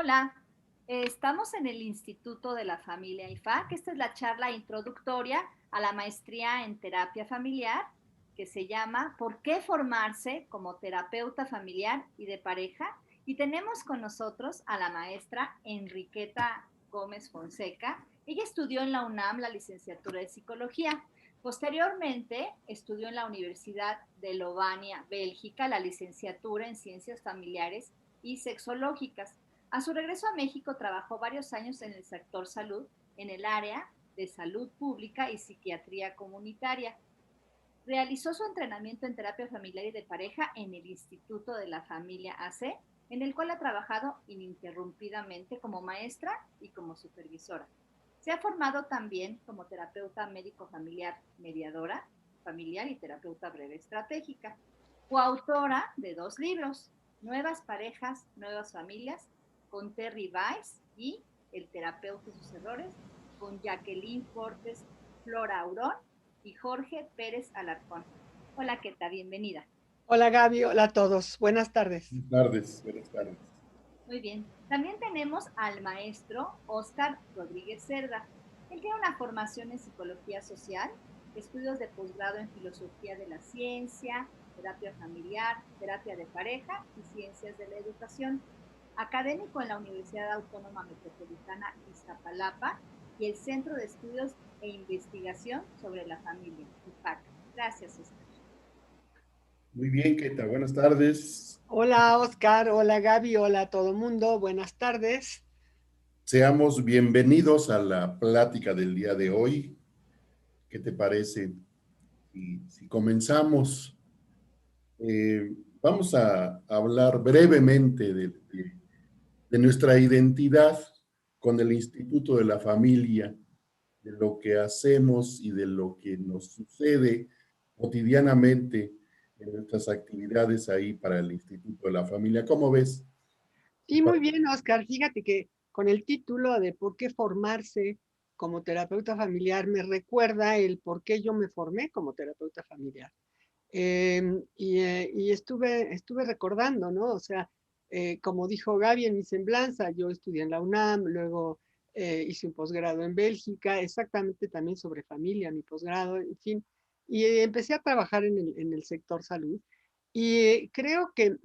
Hola, estamos en el Instituto de la Familia IFAC. Esta es la charla introductoria a la maestría en terapia familiar que se llama ¿Por qué formarse como terapeuta familiar y de pareja? Y tenemos con nosotros a la maestra Enriqueta Gómez Fonseca. Ella estudió en la UNAM la licenciatura de psicología. Posteriormente estudió en la Universidad de Lovania, Bélgica, la licenciatura en ciencias familiares y sexológicas. A su regreso a México trabajó varios años en el sector salud, en el área de salud pública y psiquiatría comunitaria. Realizó su entrenamiento en terapia familiar y de pareja en el Instituto de la Familia AC, en el cual ha trabajado ininterrumpidamente como maestra y como supervisora. Se ha formado también como terapeuta médico familiar mediadora familiar y terapeuta breve estratégica. Coautora de dos libros, Nuevas parejas, nuevas familias, con Terry Weiss y El terapeuta y sus errores, con Jacqueline Fortes Flora Aurón y Jorge Pérez Alarcón. Hola, ¿qué tal? Bienvenida. Hola Gaby, hola a todos, buenas tardes. Buenas tardes, buenas tardes. Muy bien. También tenemos al maestro Óscar Rodríguez Cerda. Él tiene una formación en psicología social, estudios de posgrado en filosofía de la ciencia, terapia familiar, terapia de pareja y ciencias de la educación. Académico en la Universidad Autónoma Metropolitana Iztapalapa y el Centro de Estudios e Investigación sobre la Familia, IPAC. Gracias, Óscar. Muy bien, Keta, buenas tardes. Hola Oscar, hola Gaby, hola a todo mundo, buenas tardes. Seamos bienvenidos a la plática del día de hoy. ¿Qué te parece? Si comenzamos, vamos a hablar brevemente de nuestra identidad con el Instituto de la Familia, de lo que hacemos y de lo que nos sucede cotidianamente en nuestras actividades ahí para el Instituto de la Familia. ¿Cómo ves? Sí, muy bien Oscar, fíjate que con el título de ¿Por qué formarse como terapeuta familiar? Me recuerda el por qué yo me formé como terapeuta familiar. Y estuve recordando, ¿no? O sea, como dijo Gaby en mi semblanza, yo estudié en la UNAM, luego hice un posgrado en Bélgica, exactamente también sobre familia, mi posgrado, en fin, y empecé a trabajar en el sector salud. Y creo que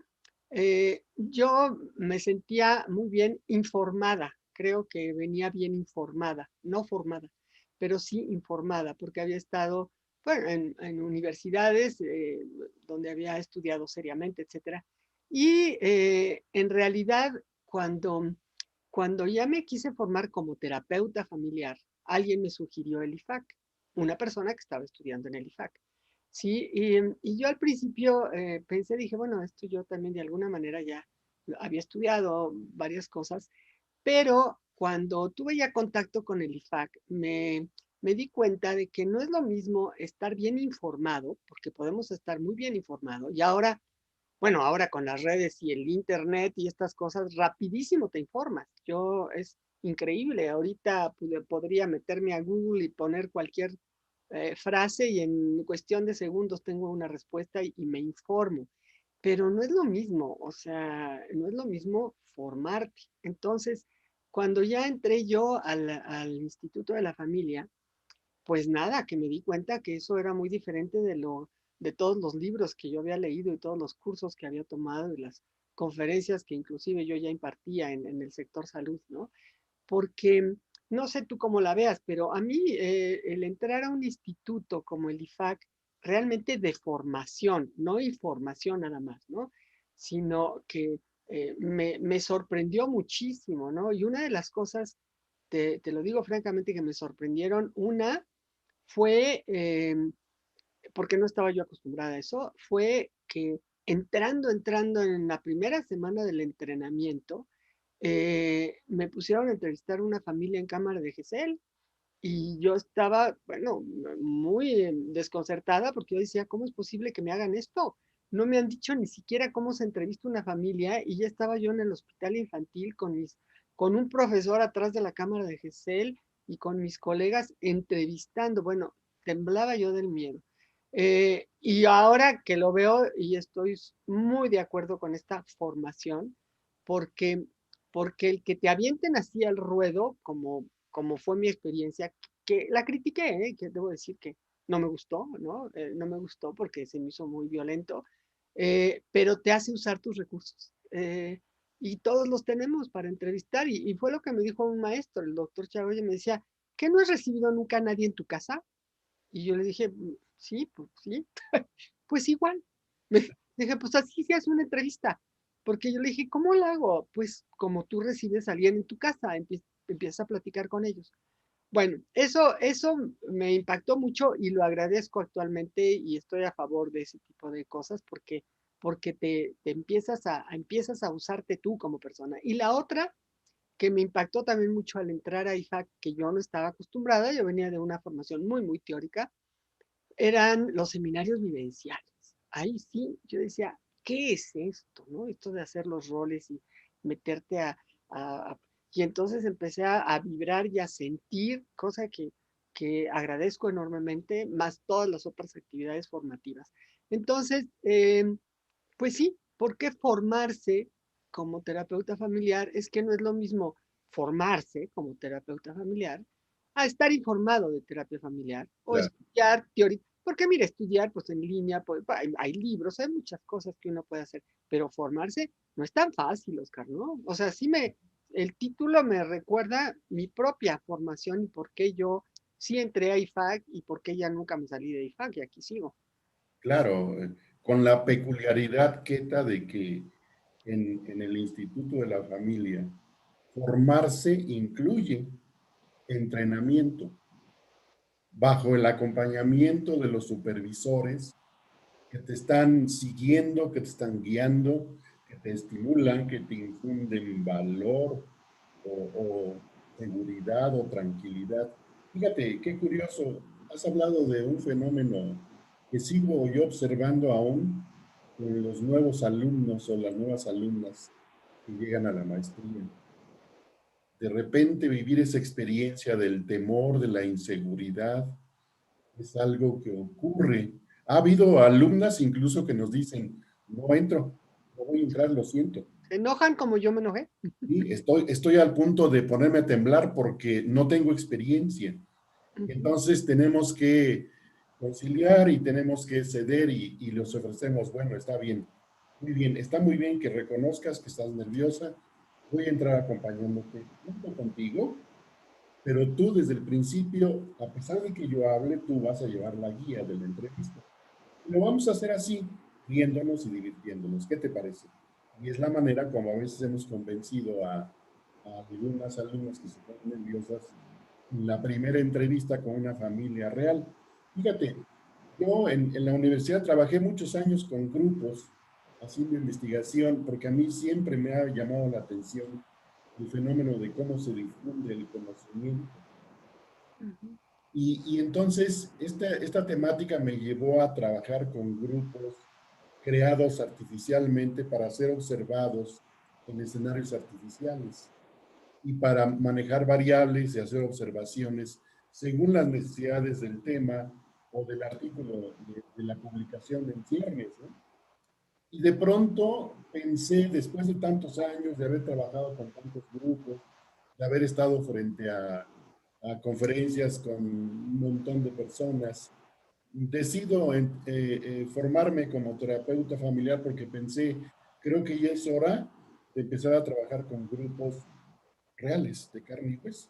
yo me sentía muy bien informada, creo que venía bien informada, no formada, pero sí informada, porque había estado, bueno, en universidades donde había estudiado seriamente, etcétera. Y en realidad, cuando ya me quise formar como terapeuta familiar, alguien me sugirió el IFAC, una persona que estaba estudiando en el IFAC. Sí, y yo al principio pensé, dije, bueno, esto yo también de alguna manera ya había estudiado varias cosas, pero cuando tuve ya contacto con el IFAC, me di cuenta de que no es lo mismo estar bien informado, porque podemos estar muy bien informados, y ahora, bueno, ahora con las redes y el internet y estas cosas, rapidísimo te informas. Yo es increíble, ahorita podría meterme a Google y poner cualquier frase y en cuestión de segundos tengo una respuesta y me informo. Pero no es lo mismo, o sea, no es lo mismo formarte. Entonces, cuando ya entré yo al Instituto de la Familia, pues nada, que me di cuenta que eso era muy diferente de todos los libros que yo había leído y todos los cursos que había tomado y las conferencias que inclusive yo ya impartía en el sector salud, ¿no? Porque no sé tú cómo la veas, pero a mí el entrar a un instituto como el IFAC, realmente de formación, no información nada más, ¿no? Sino que me sorprendió muchísimo, ¿no? Y una de las cosas, te lo digo francamente, que me sorprendieron, una fue, porque no estaba yo acostumbrada a eso, fue que entrando en la primera semana del entrenamiento, me pusieron a entrevistar a una familia en Cámara de Gesell y yo estaba, bueno, muy desconcertada porque yo decía, ¿cómo es posible que me hagan esto? No me han dicho ni siquiera cómo se entrevista una familia y ya estaba yo en el hospital infantil con un profesor atrás de la Cámara de Gesell y con mis colegas entrevistando. Bueno, temblaba yo del miedo. Y ahora que lo veo y estoy muy de acuerdo con esta formación, porque porque el que te avienten así al ruedo, como fue mi experiencia, que la critiqué, que debo decir que no me gustó, ¿no? No me gustó porque se me hizo muy violento, pero te hace usar tus recursos. Y todos los tenemos para entrevistar, y fue lo que me dijo un maestro, el doctor Chagoya, me decía, ¿qué no has recibido nunca a nadie en tu casa? Y yo le dije, sí, pues sí, pues igual. Me dije, pues así se hace una entrevista. Porque yo le dije, ¿cómo la hago? Pues como tú recibes a alguien en tu casa, empiezas a platicar con ellos. Bueno, eso me impactó mucho y lo agradezco actualmente y estoy a favor de ese tipo de cosas porque te empiezas a usarte tú como persona. Y la otra que me impactó también mucho al entrar a IFAC, que yo no estaba acostumbrada, yo venía de una formación muy, muy teórica, eran los seminarios vivenciales. Ahí sí, yo decía, ¿qué es esto? ¿No? Esto de hacer los roles y meterte y entonces empecé a vibrar y a sentir, cosa que agradezco enormemente, más todas las otras actividades formativas. Entonces, pues sí, ¿por qué formarse como terapeuta familiar? Es que no es lo mismo formarse como terapeuta familiar a estar informado de terapia familiar o Claro. estudiar teoría. Porque mira, estudiar pues en línea, pues, hay libros, hay muchas cosas que uno puede hacer, pero formarse no es tan fácil, Oscar, ¿no? O sea, el título me recuerda mi propia formación y por qué yo sí entré a IFAC y por qué ya nunca me salí de IFAC y aquí sigo. Claro, con la peculiaridad, Keta, de que en el Instituto de la Familia formarse incluye entrenamiento bajo el acompañamiento de los supervisores que te están siguiendo, que te están guiando, que te estimulan, que te infunden valor o seguridad o tranquilidad. Fíjate, qué curioso, has hablado de un fenómeno que sigo yo observando aún en los nuevos alumnos o las nuevas alumnas que llegan a la maestría. De repente vivir esa experiencia del temor, de la inseguridad, es algo que ocurre. Ha habido alumnas incluso que nos dicen, no entro, no voy a entrar, lo siento. ¿Se enojan como yo me enojé? Y estoy al punto de ponerme a temblar porque no tengo experiencia. Entonces tenemos que conciliar y tenemos que ceder y les ofrecemos, bueno, está bien, muy bien, está muy bien que reconozcas que estás nerviosa, voy a entrar acompañándote junto contigo, pero tú desde el principio, a pesar de que yo hable, tú vas a llevar la guía de la entrevista. Y lo vamos a hacer así, riéndonos y divirtiéndonos. ¿Qué te parece? Y es la manera como a veces hemos convencido a algunas alumnas que se ponen nerviosas en la primera entrevista con una familia real. Fíjate, yo en la universidad trabajé muchos años con grupos haciendo investigación porque a mí siempre me ha llamado la atención el fenómeno de cómo se difunde el conocimiento. Ujú. Y entonces esta temática me llevó a trabajar con grupos creados artificialmente para ser observados en escenarios artificiales y para manejar variables y hacer observaciones según las necesidades del tema o del artículo de la publicación en ciernes, ¿no? Y de pronto pensé, después de tantos años de haber trabajado con tantos grupos, de haber estado frente a conferencias con un montón de personas, decido formarme como terapeuta familiar porque pensé, creo que ya es hora de empezar a trabajar con grupos reales de carne y hueso.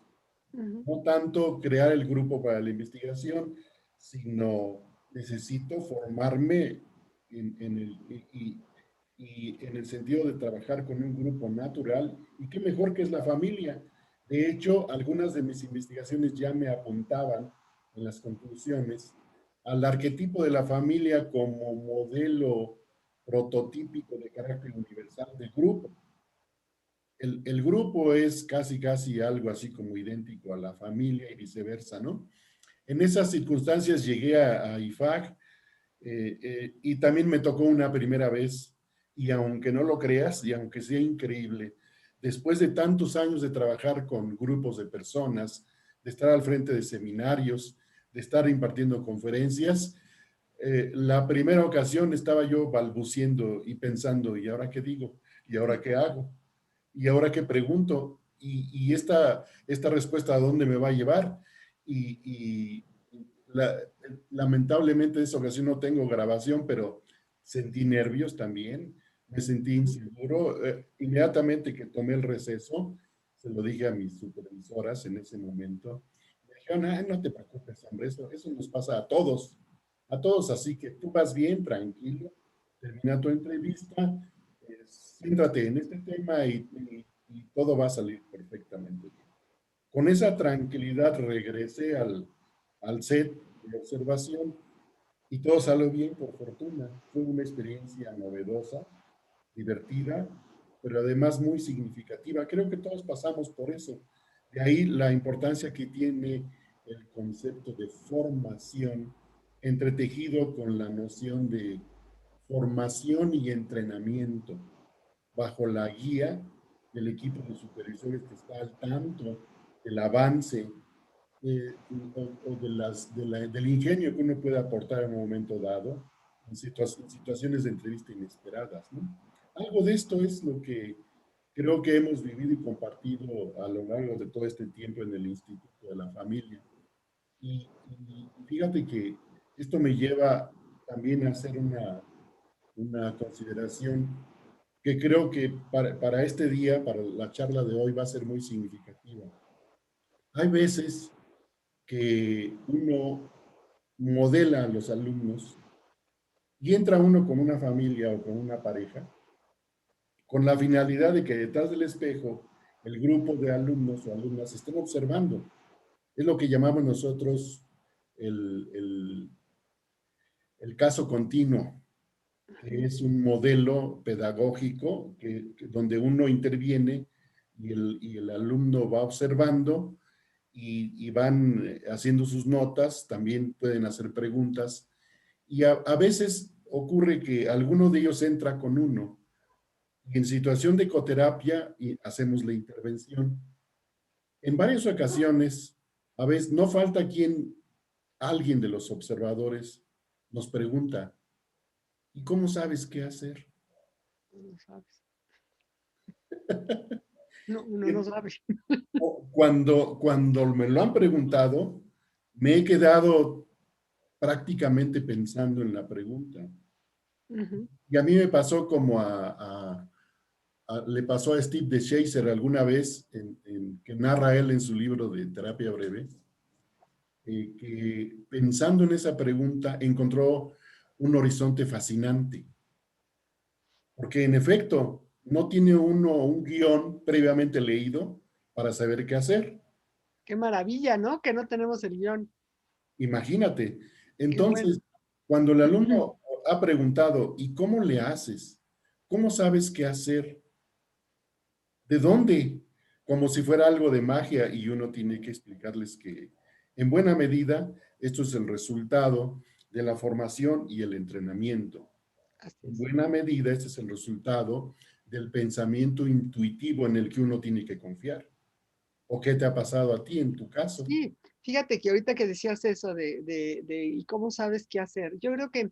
Ujú. No tanto crear el grupo para la investigación, sino necesito formarme en el, y en el sentido de trabajar con un grupo natural. Y qué mejor que es la familia. De hecho, algunas de mis investigaciones ya me apuntaban en las conclusiones al arquetipo de la familia como modelo prototípico de carácter universal del grupo. El grupo es casi, casi algo así como idéntico a la familia y viceversa, ¿no? En esas circunstancias llegué a IFAC y también me tocó una primera vez y aunque no lo creas y aunque sea increíble, después de tantos años de trabajar con grupos de personas, de estar al frente de seminarios, de estar impartiendo conferencias, la primera ocasión estaba yo balbuciendo y pensando, ¿y ahora qué digo? ¿Y ahora qué hago? ¿Y ahora qué pregunto? Y esta respuesta a dónde me va a llevar? Y la- lamentablemente en esa ocasión no tengo grabación, pero sentí nervios también, me sentí inseguro. Inmediatamente que tomé el receso, se lo dije a mis supervisoras en ese momento. Me dijeron, "Ay, no te preocupes, hombre, eso nos pasa a todos, así que tú vas bien, tranquilo, termina tu entrevista, céntrate en este tema y todo va a salir perfectamente bien". Con esa tranquilidad regresé al set de observación y todo salió bien por fortuna. Fue una experiencia novedosa, divertida, pero además muy significativa. Creo que todos pasamos por eso. De ahí la importancia que tiene el concepto de formación entretejido con la noción de formación y entrenamiento bajo la guía del equipo de supervisores que está al tanto del avance o del ingenio que uno puede aportar en un momento dado en situaciones de entrevista inesperadas, ¿no? Algo de esto es lo que creo que hemos vivido y compartido a lo largo de todo este tiempo en el Instituto de la Familia. Y fíjate que esto me lleva también a hacer una consideración que creo que para este día, para la charla de hoy, va a ser muy significativa. Hay veces que uno modela a los alumnos y entra uno con una familia o con una pareja con la finalidad de que detrás del espejo el grupo de alumnos o alumnas estén observando. Es lo que llamamos nosotros el, el, el caso continuo, que es un modelo pedagógico donde uno interviene y el alumno va observando y van haciendo sus notas, también pueden hacer preguntas y a veces ocurre que alguno de ellos entra con uno y en situación de ecoterapia y hacemos la intervención. En varias ocasiones, a veces no falta alguien de los observadores nos pregunta, ¿y cómo sabes qué hacer? No sabes. No, uno no sabe. Cuando me lo han preguntado, me he quedado prácticamente pensando en la pregunta. Ujú. Y a mí me pasó como le pasó a Steve DeShazer alguna vez, que narra él en su libro de Terapia Breve, que pensando en esa pregunta encontró un horizonte fascinante, porque en efecto no tiene uno un guión previamente leído para saber qué hacer. Qué maravilla, ¿no? Que no tenemos el guión. Imagínate. Qué bueno. Entonces, cuando el alumno ha preguntado, ¿y cómo le haces? ¿Cómo sabes qué hacer? ¿De dónde? Como si fuera algo de magia y uno tiene que explicarles que en buena medida esto es el resultado de la formación y el entrenamiento. Así En es. buena medida este es el resultado del pensamiento intuitivo en el que uno tiene que confiar. ¿O qué te ha pasado a ti en tu caso? Sí, fíjate que ahorita que decías eso ¿y cómo sabes qué hacer? Yo creo que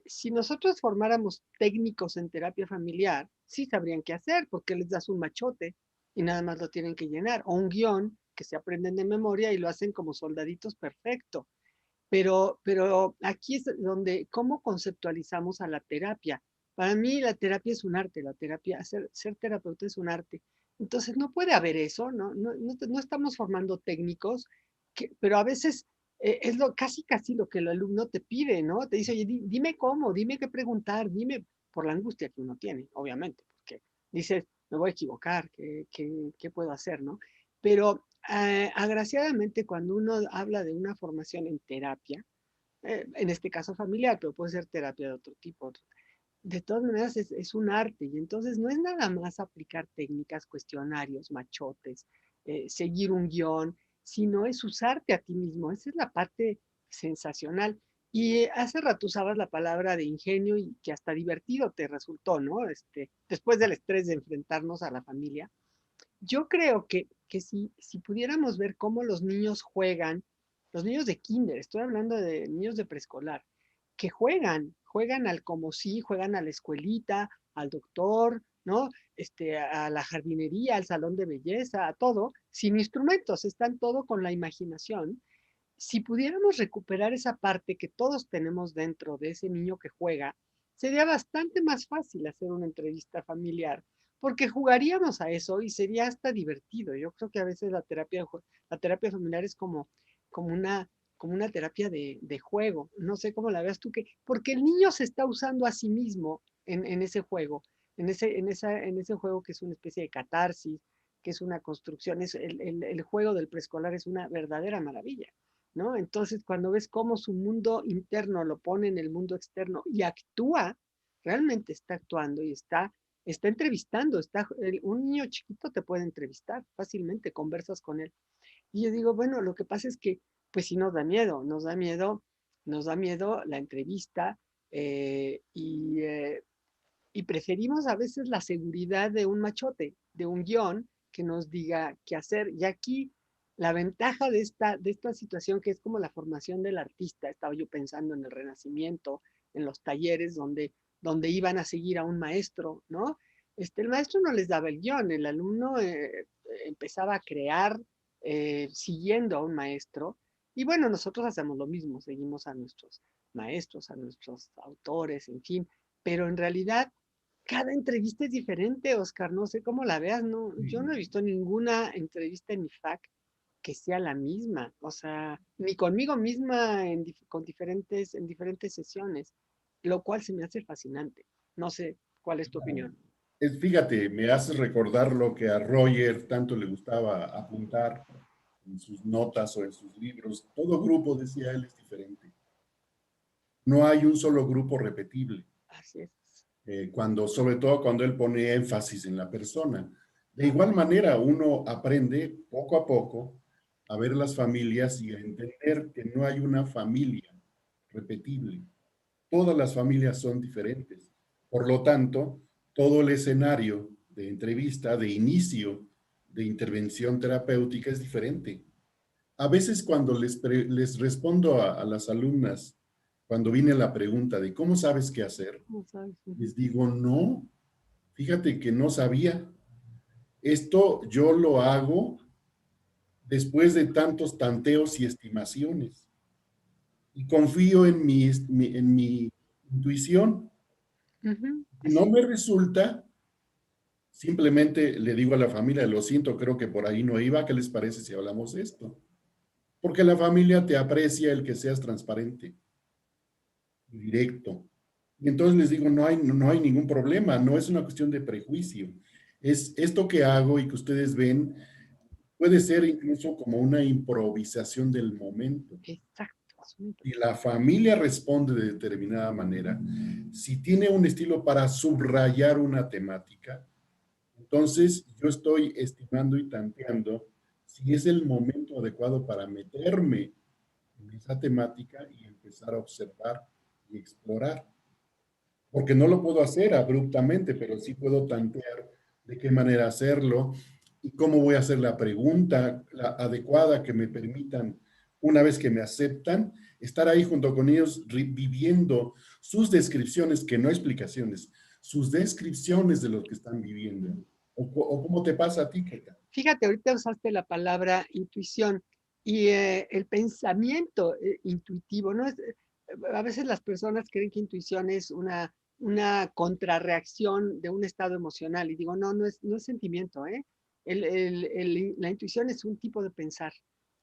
si nosotros formáramos técnicos en terapia familiar, sí sabrían qué hacer, porque les das un machote y nada más lo tienen que llenar, o un guión que se aprenden de memoria y lo hacen como soldaditos perfecto. Pero aquí es donde, ¿cómo conceptualizamos a la terapia? Para mí la terapia es un arte, la terapia, ser terapeuta es un arte. Entonces no puede haber eso, no estamos formando técnicos, pero a veces es casi lo que el alumno te pide, ¿no? Te dice, oye, dime cómo, dime qué preguntar, dime por la angustia que uno tiene, obviamente, porque dices, me voy a equivocar, ¿qué puedo hacer, no? Pero agraciadamente, cuando uno habla de una formación en terapia, en este caso familiar, pero puede ser terapia de otro tipo, de todas maneras es un arte y entonces no es nada más aplicar técnicas, cuestionarios, machotes, seguir un guión, sino es usarte a ti mismo. Esa es la parte sensacional. Y hace rato usabas la palabra de ingenio y que hasta divertido te resultó, ¿no? Después del estrés de enfrentarnos a la familia. Yo creo que si pudiéramos ver cómo los niños juegan, los niños de kinder, estoy hablando de niños de preescolar, que juegan al como si, juegan a la escuelita, al doctor, ¿no? A la jardinería, al salón de belleza, a todo, sin instrumentos, están todo con la imaginación. Si pudiéramos recuperar esa parte que todos tenemos dentro de ese niño que juega, sería bastante más fácil hacer una entrevista familiar, porque jugaríamos a eso y sería hasta divertido. Yo creo que a veces la terapia familiar es como una, como una terapia de juego. No sé cómo la veas tú, porque el niño se está usando a sí mismo en ese juego, en ese juego que es una especie de catarsis, que es una construcción. El juego del preescolar es una verdadera maravilla. ¿No? Entonces, cuando ves cómo su mundo interno lo pone en el mundo externo y actúa, realmente está actuando y está entrevistando, un niño chiquito te puede entrevistar fácilmente, conversas con él. Y yo digo, bueno, lo que pasa es que, pues sí nos da miedo la entrevista eh, y, eh, y preferimos a veces la seguridad de un machote, de un guión que nos diga qué hacer. Y aquí la ventaja de esta situación, que es como la formación del artista, estaba yo pensando en el Renacimiento, en los talleres donde iban a seguir a un maestro, ¿no? El maestro no les daba el guión, el alumno empezaba a crear siguiendo a un maestro. Y bueno, nosotros hacemos lo mismo, seguimos a nuestros maestros, a nuestros autores, en fin, pero en realidad cada entrevista es diferente, Oscar, no sé cómo la veas, no, yo no he visto ninguna entrevista en IFAC que sea la misma, o sea, ni conmigo misma en diferentes sesiones, lo cual se me hace fascinante. No sé cuál es tu opinión. Fíjate, me hace recordar lo que a Roger tanto le gustaba apuntar en sus notas o en sus libros. Todo grupo, decía él, es diferente. No hay un solo grupo repetible. Así es. Sobre todo cuando él pone énfasis en la persona. De igual manera, uno aprende poco a poco a ver las familias y a entender que no hay una familia repetible. Todas las familias son diferentes. Por lo tanto, todo el escenario de entrevista, de inicio, de intervención terapéutica es diferente. A veces cuando les respondo a las alumnas, cuando viene la pregunta de cómo sabes qué hacer, ¿Cómo sabes? les digo, no, fíjate que no sabía. Esto yo lo hago después de tantos tanteos y estimaciones. Y confío en mi intuición. Ujú, Si no así es. me resulta, simplemente le digo a la familia, lo siento, creo que por ahí no iba, ¿qué les parece si hablamos de esto? Porque la familia te aprecia el que seas transparente, directo. Y entonces les digo, no hay ningún problema, no es una cuestión de prejuicio. Es esto que hago y que ustedes ven, puede ser incluso como una improvisación del momento. Exacto. Si la familia responde de determinada manera, si tiene un estilo para subrayar una temática, entonces yo estoy estimando y tanteando si es el momento adecuado para meterme en esa temática y empezar a observar y explorar. Porque no lo puedo hacer abruptamente, pero sí puedo tantear de qué manera hacerlo y cómo voy a hacer la pregunta adecuada que me permitan, una vez que me aceptan, estar ahí junto con ellos viviendo sus descripciones, que no explicaciones, sus descripciones de lo que están viviendo. O cómo te pasa a ti, Keita. Fíjate, ahorita usaste la palabra intuición y el pensamiento intuitivo, ¿no? A veces las personas creen que intuición es una contrarreacción de un estado emocional y digo, no es sentimiento, ¿eh? La intuición es un tipo de pensar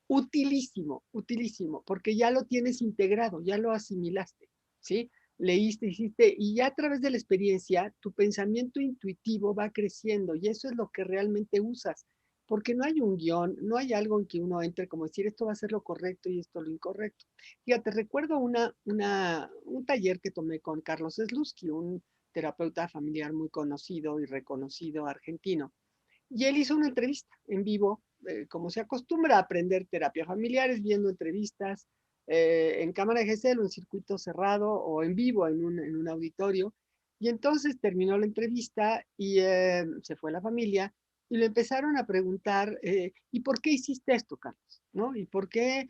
utilísimo, utilísimo, porque ya lo tienes integrado, ya lo asimilaste, ¿sí? Leíste, hiciste, y ya a través de la experiencia, tu pensamiento intuitivo va creciendo y eso es lo que realmente usas porque no hay un guión, no hay algo en que uno entre como decir esto va a ser lo correcto y esto lo incorrecto. Fíjate, recuerdo un taller que tomé con Carlos Slutsky, un terapeuta familiar muy conocido y reconocido argentino, y él hizo una entrevista en vivo, como se acostumbra a aprender terapia familiares, viendo entrevistas en cámara de GSL o en circuito cerrado o en vivo en un auditorio. Y entonces terminó la entrevista y se fue la familia y le empezaron a preguntar, ¿y por qué hiciste esto, Carlos? ¿No? ¿Y por qué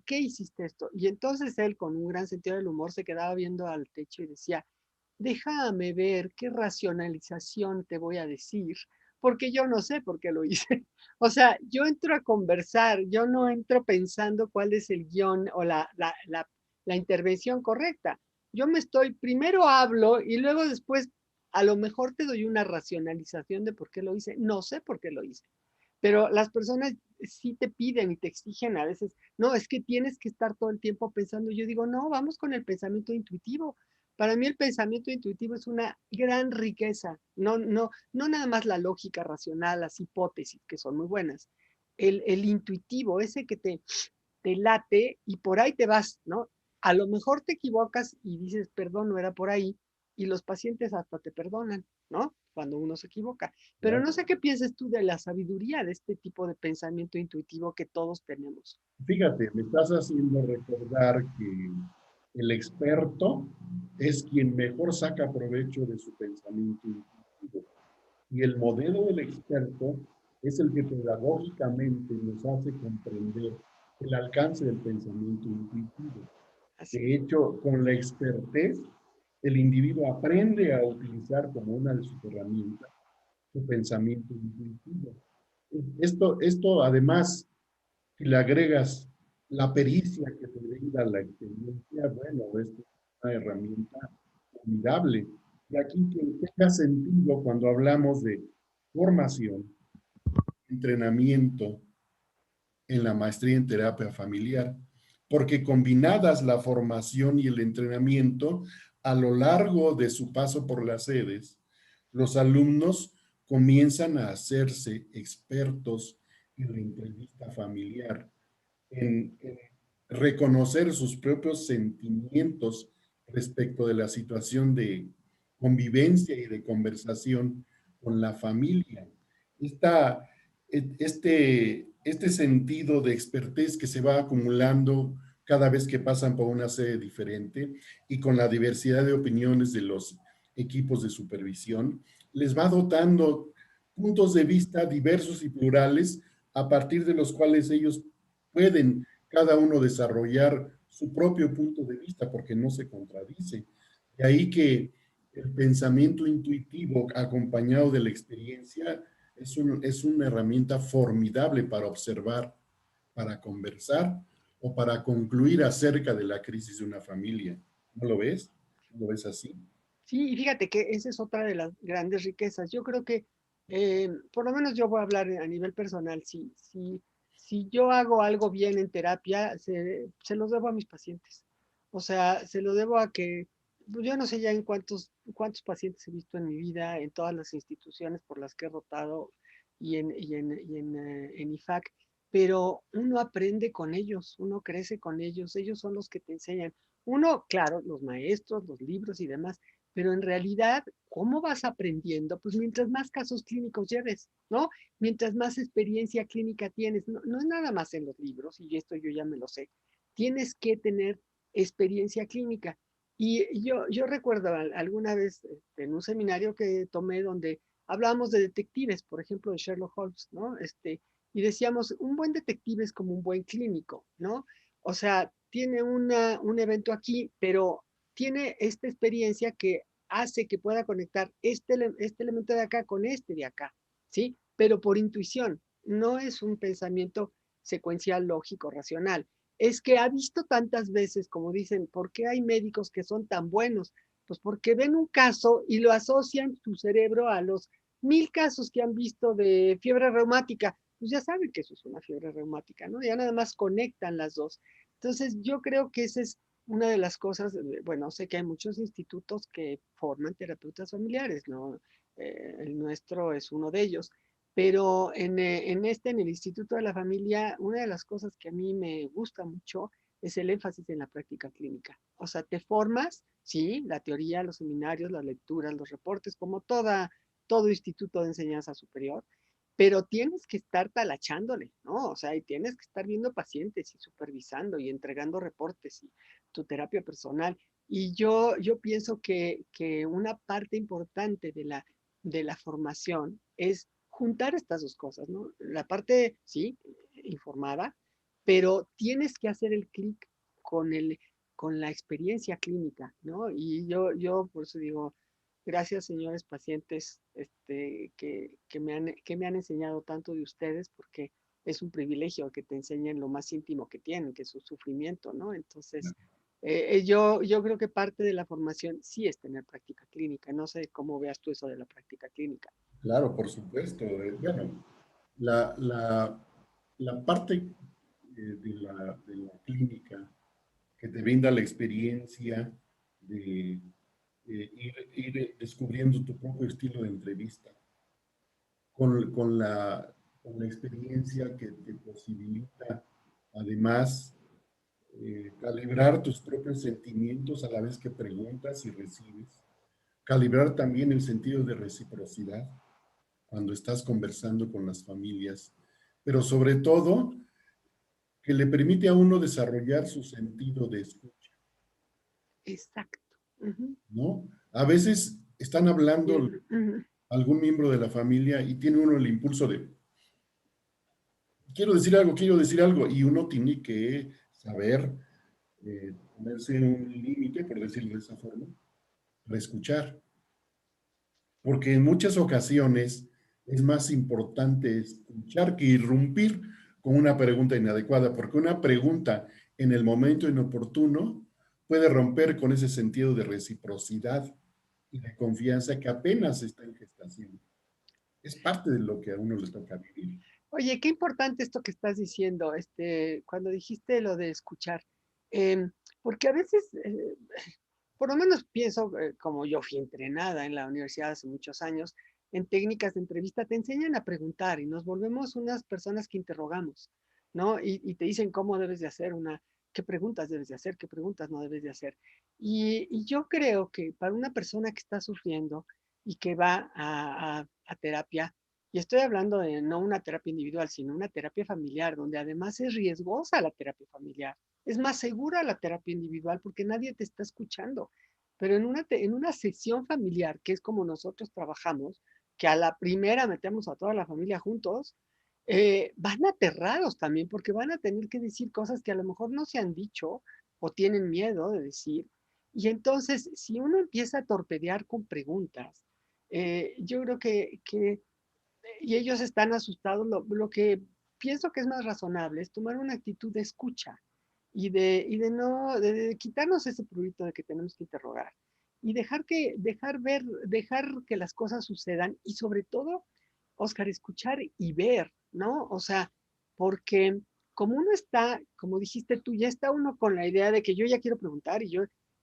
hiciste esto? Y entonces él, con un gran sentido del humor, se quedaba viendo al techo y decía, déjame ver qué racionalización te voy a decir, porque yo no sé por qué lo hice. O sea, yo entro a conversar, yo no entro pensando cuál es el guión o la intervención correcta. Yo me estoy, primero hablo y luego después a lo mejor te doy una racionalización de por qué lo hice. No sé por qué lo hice, pero las personas sí te piden y te exigen a veces, no, es que tienes que estar todo el tiempo pensando. Yo digo, no, vamos con el pensamiento intuitivo. Para mí el pensamiento intuitivo es una gran riqueza, no nada más la lógica racional, las hipótesis, que son muy buenas. El intuitivo, ese que te late y por ahí te vas, ¿no? A lo mejor te equivocas y dices, perdón, no era por ahí, y los pacientes hasta te perdonan, ¿no? Cuando uno se equivoca. Pero no sé qué piensas tú de la sabiduría de este tipo de pensamiento intuitivo que todos tenemos. Fíjate, me estás haciendo recordar que el experto es quien mejor saca provecho de su pensamiento intuitivo. Y el modelo del experto es el que pedagógicamente nos hace comprender el alcance del pensamiento intuitivo. Así es. De hecho, con la expertez, el individuo aprende a utilizar como una de sus herramientas su pensamiento intuitivo. Esto además, si le agregas la pericia que te brinda la experiencia, bueno, es una herramienta formidable. Y aquí que tenga sentido cuando hablamos de formación, entrenamiento en la maestría en terapia familiar, porque combinadas la formación y el entrenamiento a lo largo de su paso por las sedes, los alumnos comienzan a hacerse expertos en la entrevista familiar, en reconocer sus propios sentimientos respecto de la situación de convivencia y de conversación con la familia. Esta, este sentido de expertez que se va acumulando cada vez que pasan por una sede diferente y con la diversidad de opiniones de los equipos de supervisión, les va dotando puntos de vista diversos y plurales a partir de los cuales ellos pueden cada uno desarrollar su propio punto de vista porque no se contradice. De ahí que el pensamiento intuitivo acompañado de la experiencia es una herramienta formidable para observar, para conversar o para concluir acerca de la crisis de una familia. ¿No lo ves? ¿No lo ves así? Sí, y fíjate que esa es otra de las grandes riquezas. Yo creo que, por lo menos yo voy a hablar a nivel personal, si yo hago algo bien en terapia, se los debo a mis pacientes. O sea, se lo debo a que, pues yo no sé ya en cuántos pacientes he visto en mi vida, en todas las instituciones por las que he rotado y en IFAC, pero uno aprende con ellos, uno crece con ellos son los que te enseñan. Uno, claro, los maestros, los libros y demás, pero en realidad, ¿cómo vas aprendiendo? Pues mientras más casos clínicos lleves, ¿no? Mientras más experiencia clínica tienes, no es nada más en los libros, y esto yo ya me lo sé, tienes que tener experiencia clínica. Y yo recuerdo alguna vez en un seminario que tomé donde hablábamos de detectives, por ejemplo, de Sherlock Holmes, ¿no? Y decíamos, un buen detective es como un buen clínico, ¿no? O sea, tiene un evento aquí, pero tiene esta experiencia que hace que pueda conectar este elemento de acá con este de acá, ¿sí? Pero por intuición, no es un pensamiento secuencial, lógico, racional. Es que ha visto tantas veces, como dicen, ¿por qué hay médicos que son tan buenos? Pues porque ven un caso y lo asocian su cerebro a los 1000 casos que han visto de fiebre reumática. Pues ya saben que eso es una fiebre reumática, ¿no? Ya nada más conectan las dos. Entonces, yo creo que ese es una de las cosas, bueno, sé que hay muchos institutos que forman terapeutas familiares, ¿no? El nuestro es uno de ellos, pero en el Instituto de la Familia, una de las cosas que a mí me gusta mucho es el énfasis en la práctica clínica. O sea, te formas, sí, la teoría, los seminarios, las lecturas, los reportes, como todo instituto de enseñanza superior, pero tienes que estar talachándole, ¿no? O sea, y tienes que estar viendo pacientes y supervisando y entregando reportes y tu terapia personal. Y yo pienso que una parte importante de la formación es juntar estas dos cosas, ¿no? La parte, sí, informada, pero tienes que hacer el clic con con la experiencia clínica, ¿no? Y yo por eso digo, gracias señores pacientes que me han enseñado tanto de ustedes, porque es un privilegio que te enseñen lo más íntimo que tienen, que es su sufrimiento, ¿no? Entonces, yo creo que parte de la formación sí es tener práctica clínica. No sé cómo veas tú eso de la práctica clínica. Claro, por supuesto. Bueno, la, la, la parte de la clínica que te brinda la experiencia de ir descubriendo tu propio estilo de entrevista, con la experiencia que te posibilita, además, calibrar tus propios sentimientos a la vez que preguntas y recibes, calibrar también el sentido de reciprocidad cuando estás conversando con las familias, pero sobre todo que le permite a uno desarrollar su sentido de escucha, Exacto. Ujú. ¿no? A veces están hablando Bien. Ujú. algún miembro de la familia y tiene uno el impulso de, quiero decir algo, y uno tiene que saber ponerse un límite, por decirlo de esa forma, para escuchar, porque en muchas ocasiones es más importante escuchar que irrumpir con una pregunta inadecuada, porque una pregunta en el momento inoportuno puede romper con ese sentido de reciprocidad y de confianza que apenas está en gestación. Es parte de lo que a uno le toca vivir. Oye, qué importante esto que estás diciendo, cuando dijiste lo de escuchar, porque a veces, por lo menos pienso, como yo fui entrenada en la universidad hace muchos años, en técnicas de entrevista te enseñan a preguntar y nos volvemos unas personas que interrogamos, ¿no? Y te dicen cómo debes de hacer qué preguntas debes de hacer, qué preguntas no debes de hacer. Y yo creo que para una persona que está sufriendo y que va a terapia, y estoy hablando de no una terapia individual, sino una terapia familiar, donde además es riesgosa la terapia familiar. Es más segura la terapia individual porque nadie te está escuchando. Pero en una sesión familiar, que es como nosotros trabajamos, que a la primera metemos a toda la familia juntos, van aterrados también porque van a tener que decir cosas que a lo mejor no se han dicho o tienen miedo de decir. Y entonces, si uno empieza a torpedear con preguntas, yo creo y ellos están asustados, lo que pienso que es más razonable es tomar una actitud de escucha y de no, de quitarnos ese prurito de que tenemos que interrogar y dejar que las cosas sucedan y sobre todo, Oscar, escuchar y ver, ¿no? O sea, porque como uno está, como dijiste tú, ya está uno con la idea de que yo ya quiero preguntar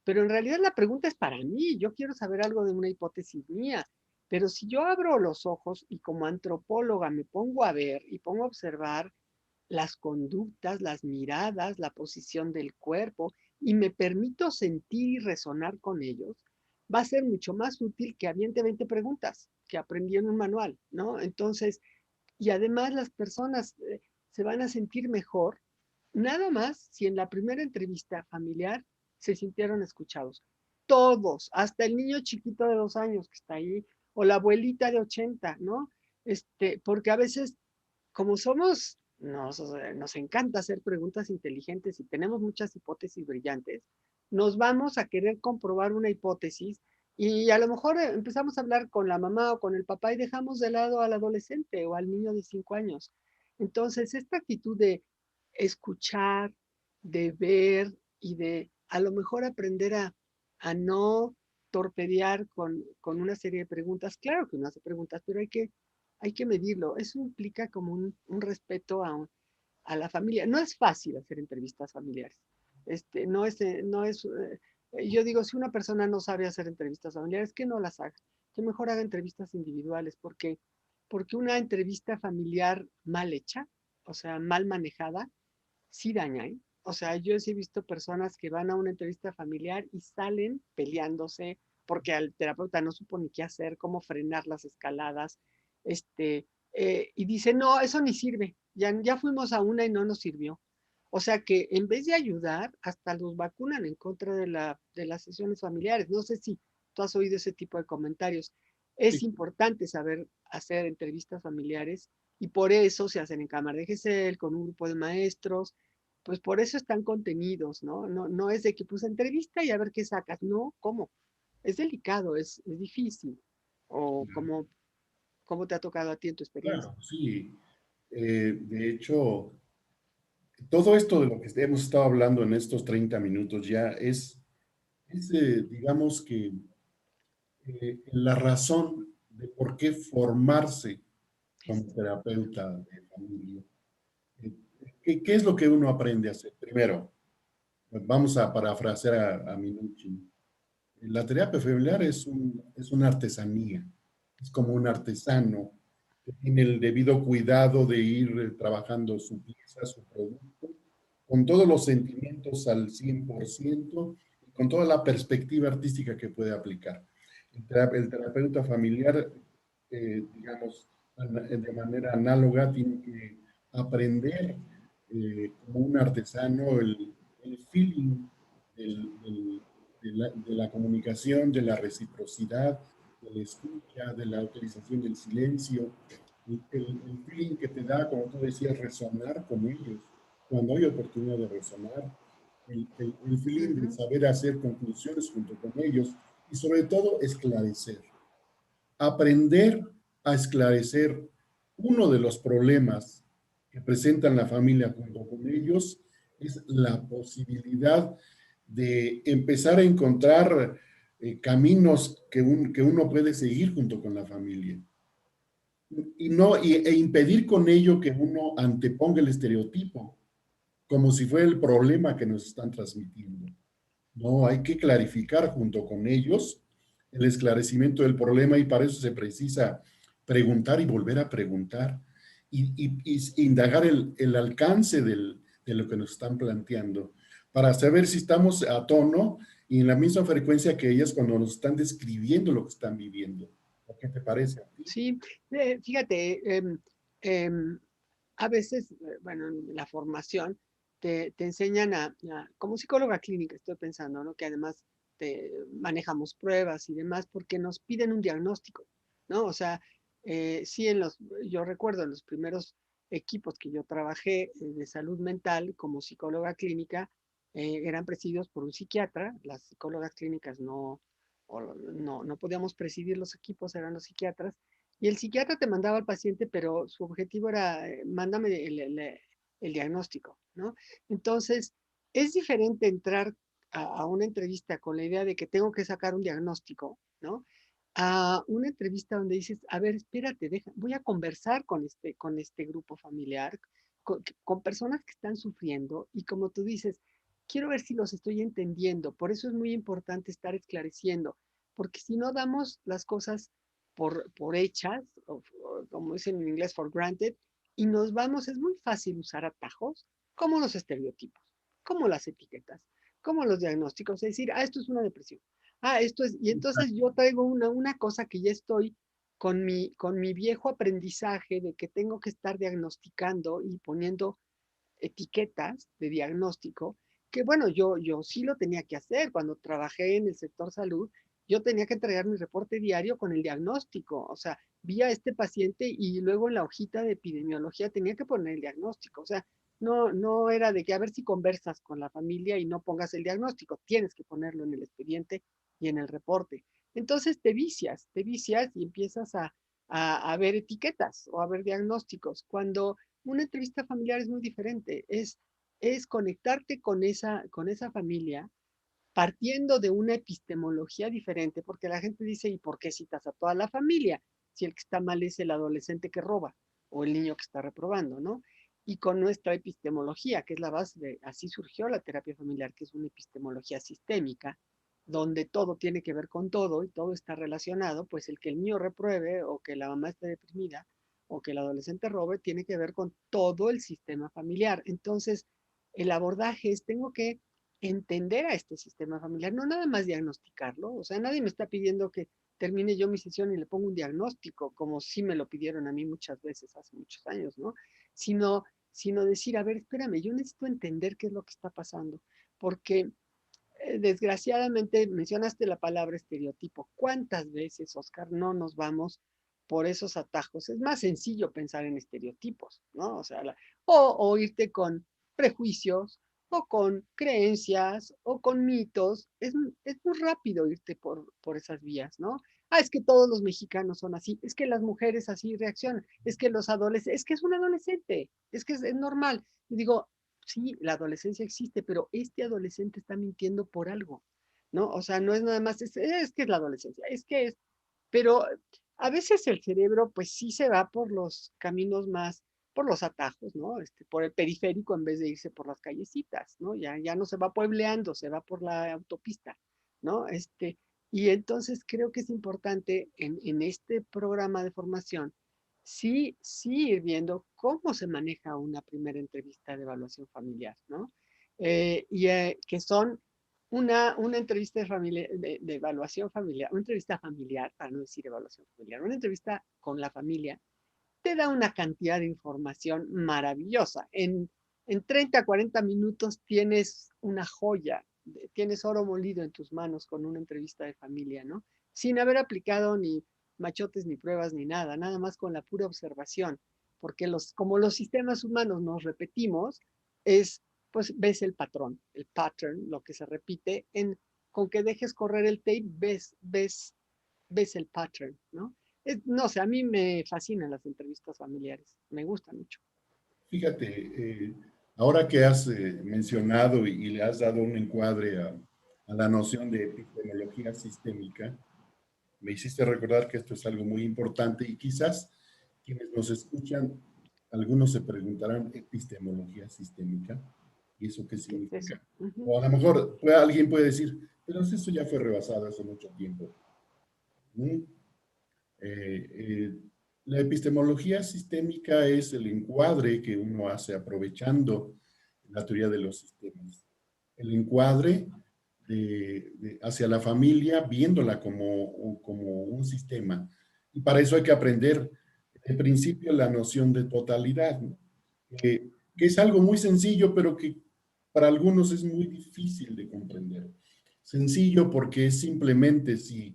pero en realidad la pregunta es para mí, yo quiero saber algo de una hipótesis mía, pero si yo abro los ojos y como antropóloga me pongo a ver y pongo a observar las conductas, las miradas, la posición del cuerpo y me permito sentir y resonar con ellos, va a ser mucho más útil que aviente 20 preguntas que aprendí en un manual, ¿no? Entonces, y además las personas se van a sentir mejor, nada más si en la primera entrevista familiar se sintieron escuchados. Todos, hasta el niño chiquito de 2 años que está ahí, o la abuelita de 80, ¿no? Porque a veces, como nos encanta hacer preguntas inteligentes y tenemos muchas hipótesis brillantes, nos vamos a querer comprobar una hipótesis y a lo mejor empezamos a hablar con la mamá o con el papá y dejamos de lado al adolescente o al niño de 5 años. Entonces, esta actitud de escuchar, de ver y de a lo mejor aprender a no torpedear con una serie de preguntas. Claro que uno hace preguntas, pero hay que medirlo. Eso implica como un respeto a la familia. No es fácil hacer entrevistas familiares. Yo digo, si una persona no sabe hacer entrevistas familiares, que no las haga, que mejor haga entrevistas individuales, porque una entrevista familiar mal hecha, o sea, mal manejada, sí daña, ¿eh? O sea, yo sí he visto personas que van a una entrevista familiar y salen peleándose porque al terapeuta no supo ni qué hacer, cómo frenar las escaladas, y dice, no, eso ni sirve, ya fuimos a una y no nos sirvió. O sea que en vez de ayudar, hasta los vacunan en contra de las sesiones familiares. No sé si tú has oído ese tipo de comentarios. Es Sí, importante saber hacer entrevistas familiares y por eso se hacen en cámara de GESEL, con un grupo de maestros, pues por eso están contenidos, ¿no? No, no es de que pues entrevista y a ver qué sacas. No, ¿cómo? Es delicado, es difícil. O cómo te ha tocado a ti en tu experiencia. Claro, sí. De hecho, todo esto de lo que hemos estado hablando en estos 30 minutos ya digamos que la razón de por qué formarse como terapeuta de familia. Eh, ¿Qué es lo que uno aprende a hacer? Primero, vamos a parafrasear a Minuchin. La terapia familiar es una artesanía, es como un artesano que tiene el debido cuidado de ir trabajando su pieza, su producto, con todos los sentimientos al 100% y con toda la perspectiva artística que puede aplicar. El terapeuta familiar, digamos, de manera análoga, tiene que aprender como un artesano el feeling del de la comunicación, de la reciprocidad, de la escucha, de la utilización del silencio, el feeling que te da, como tú decías, resonar con ellos, cuando hay oportunidad de resonar, el feeling de Ujú. saber hacer conclusiones junto con ellos y sobre todo esclarecer. Aprender a esclarecer uno de los problemas que presentan la familia junto con ellos es la posibilidad de empezar a encontrar caminos que uno puede seguir junto con la familia y no e impedir con ello que uno anteponga el estereotipo como si fuera el problema que nos están transmitiendo. No, hay que clarificar junto con ellos el esclarecimiento del problema y para eso se precisa preguntar y volver a preguntar y indagar el alcance de lo que nos están planteando para saber si estamos a tono y en la misma frecuencia que ellas cuando nos están describiendo lo que están viviendo. ¿Qué te parece a ti? Sí, fíjate, em, a veces, bueno, en la formación te enseñan como psicóloga clínica, estoy pensando, ¿no? Que además manejamos pruebas y demás porque nos piden un diagnóstico, ¿no? O sea, sí, yo recuerdo en los primeros equipos que yo trabajé de salud mental como psicóloga clínica, eran presididos por un psiquiatra, las psicólogas clínicas no podíamos presidir los equipos, eran los psiquiatras, y el psiquiatra te mandaba al paciente, pero su objetivo era, mándame el diagnóstico, ¿no? Entonces, es diferente entrar a una entrevista con la idea de que tengo que sacar un diagnóstico, ¿no? A una entrevista donde dices, a ver, espérate, voy a conversar con este grupo familiar, con personas que están sufriendo y como tú dices, quiero ver si los estoy entendiendo. Por eso es muy importante estar esclareciendo, porque si no damos las cosas por hechas, o como dicen en inglés, for granted, y nos vamos, es muy fácil usar atajos como los estereotipos, como las etiquetas, como los diagnósticos, es decir, esto es una depresión, esto es, y entonces yo traigo una cosa que ya estoy con mi viejo aprendizaje de que tengo que estar diagnosticando y poniendo etiquetas de diagnóstico, que bueno, yo sí lo tenía que hacer cuando trabajé en el sector salud, yo tenía que entregar mi reporte diario con el diagnóstico, o sea, vi a este paciente y luego en la hojita de epidemiología tenía que poner el diagnóstico, o sea, no era de que a ver si conversas con la familia y no pongas el diagnóstico, tienes que ponerlo en el expediente y en el reporte. Entonces te vicias y empiezas a ver etiquetas o a ver diagnósticos, cuando una entrevista familiar es muy diferente, es conectarte con esa familia partiendo de una epistemología diferente, porque la gente dice, ¿y por qué citas a toda la familia? Si el que está mal es el adolescente que roba o el niño que está reprobando, ¿no? Y con nuestra epistemología, que es la base así surgió la terapia familiar, que es una epistemología sistémica, donde todo tiene que ver con todo y todo está relacionado, pues el que el niño repruebe o que la mamá esté deprimida o que el adolescente robe tiene que ver con todo el sistema familiar. Entonces, el abordaje es, tengo que entender a este sistema familiar, no nada más diagnosticarlo, o sea, nadie me está pidiendo que termine yo mi sesión y le ponga un diagnóstico, como sí me lo pidieron a mí muchas veces hace muchos años, ¿no? Sino decir, a ver, espérame, yo necesito entender qué es lo que está pasando, porque desgraciadamente mencionaste la palabra estereotipo. ¿Cuántas veces, Oscar, no nos vamos por esos atajos? Es más sencillo pensar en estereotipos, ¿no? O sea, o irte prejuicios o con creencias o con mitos, es muy rápido irte por esas vías, ¿no? Ah, es que todos los mexicanos son así, es que las mujeres así reaccionan, es que los adolescentes, es que es un adolescente, es que es normal. Y digo, sí, la adolescencia existe, pero este adolescente está mintiendo por algo, ¿no? O sea, no es nada más, es que es la adolescencia, es que es, pero a veces el cerebro pues sí se va por los caminos más, por los atajos, ¿no? Por el periférico en vez de irse por las callecitas, ¿no? Ya no se va puebleando, se va por la autopista, ¿no? Y entonces creo que es importante en este programa de formación, sí ir viendo cómo se maneja una primera entrevista de evaluación familiar, ¿no? Que son una entrevista de evaluación familiar, una entrevista familiar, para no decir evaluación familiar, una entrevista con la familia, te da una cantidad de información maravillosa. En 30, 40 minutos tienes una joya, tienes oro molido en tus manos con una entrevista de familia, ¿no? Sin haber aplicado ni machotes, ni pruebas, ni nada, nada más con la pura observación, porque como los sistemas humanos nos repetimos, pues ves el pattern, lo que se repite, con que dejes correr el tape, ves el pattern, ¿no? No sé, a mí me fascinan las entrevistas familiares, me gustan mucho. Fíjate, ahora que has mencionado y le has dado un encuadre a la noción de epistemología sistémica, me hiciste recordar que esto es algo muy importante y quizás quienes nos escuchan, algunos se preguntarán epistemología sistémica, ¿y eso qué ¿Qué es eso? significa? Uh-huh. O a lo mejor alguien puede decir, pero eso ya fue rebasado hace mucho tiempo. ¿Mm? Eh, eh, la epistemología sistémica es el encuadre que uno hace aprovechando la teoría de los sistemas. El encuadre hacia la familia, viéndola como un sistema. Y para eso hay que aprender, en principio, la noción de totalidad, ¿no? Que es algo muy sencillo, pero que para algunos es muy difícil de comprender. Sencillo porque es simplemente si,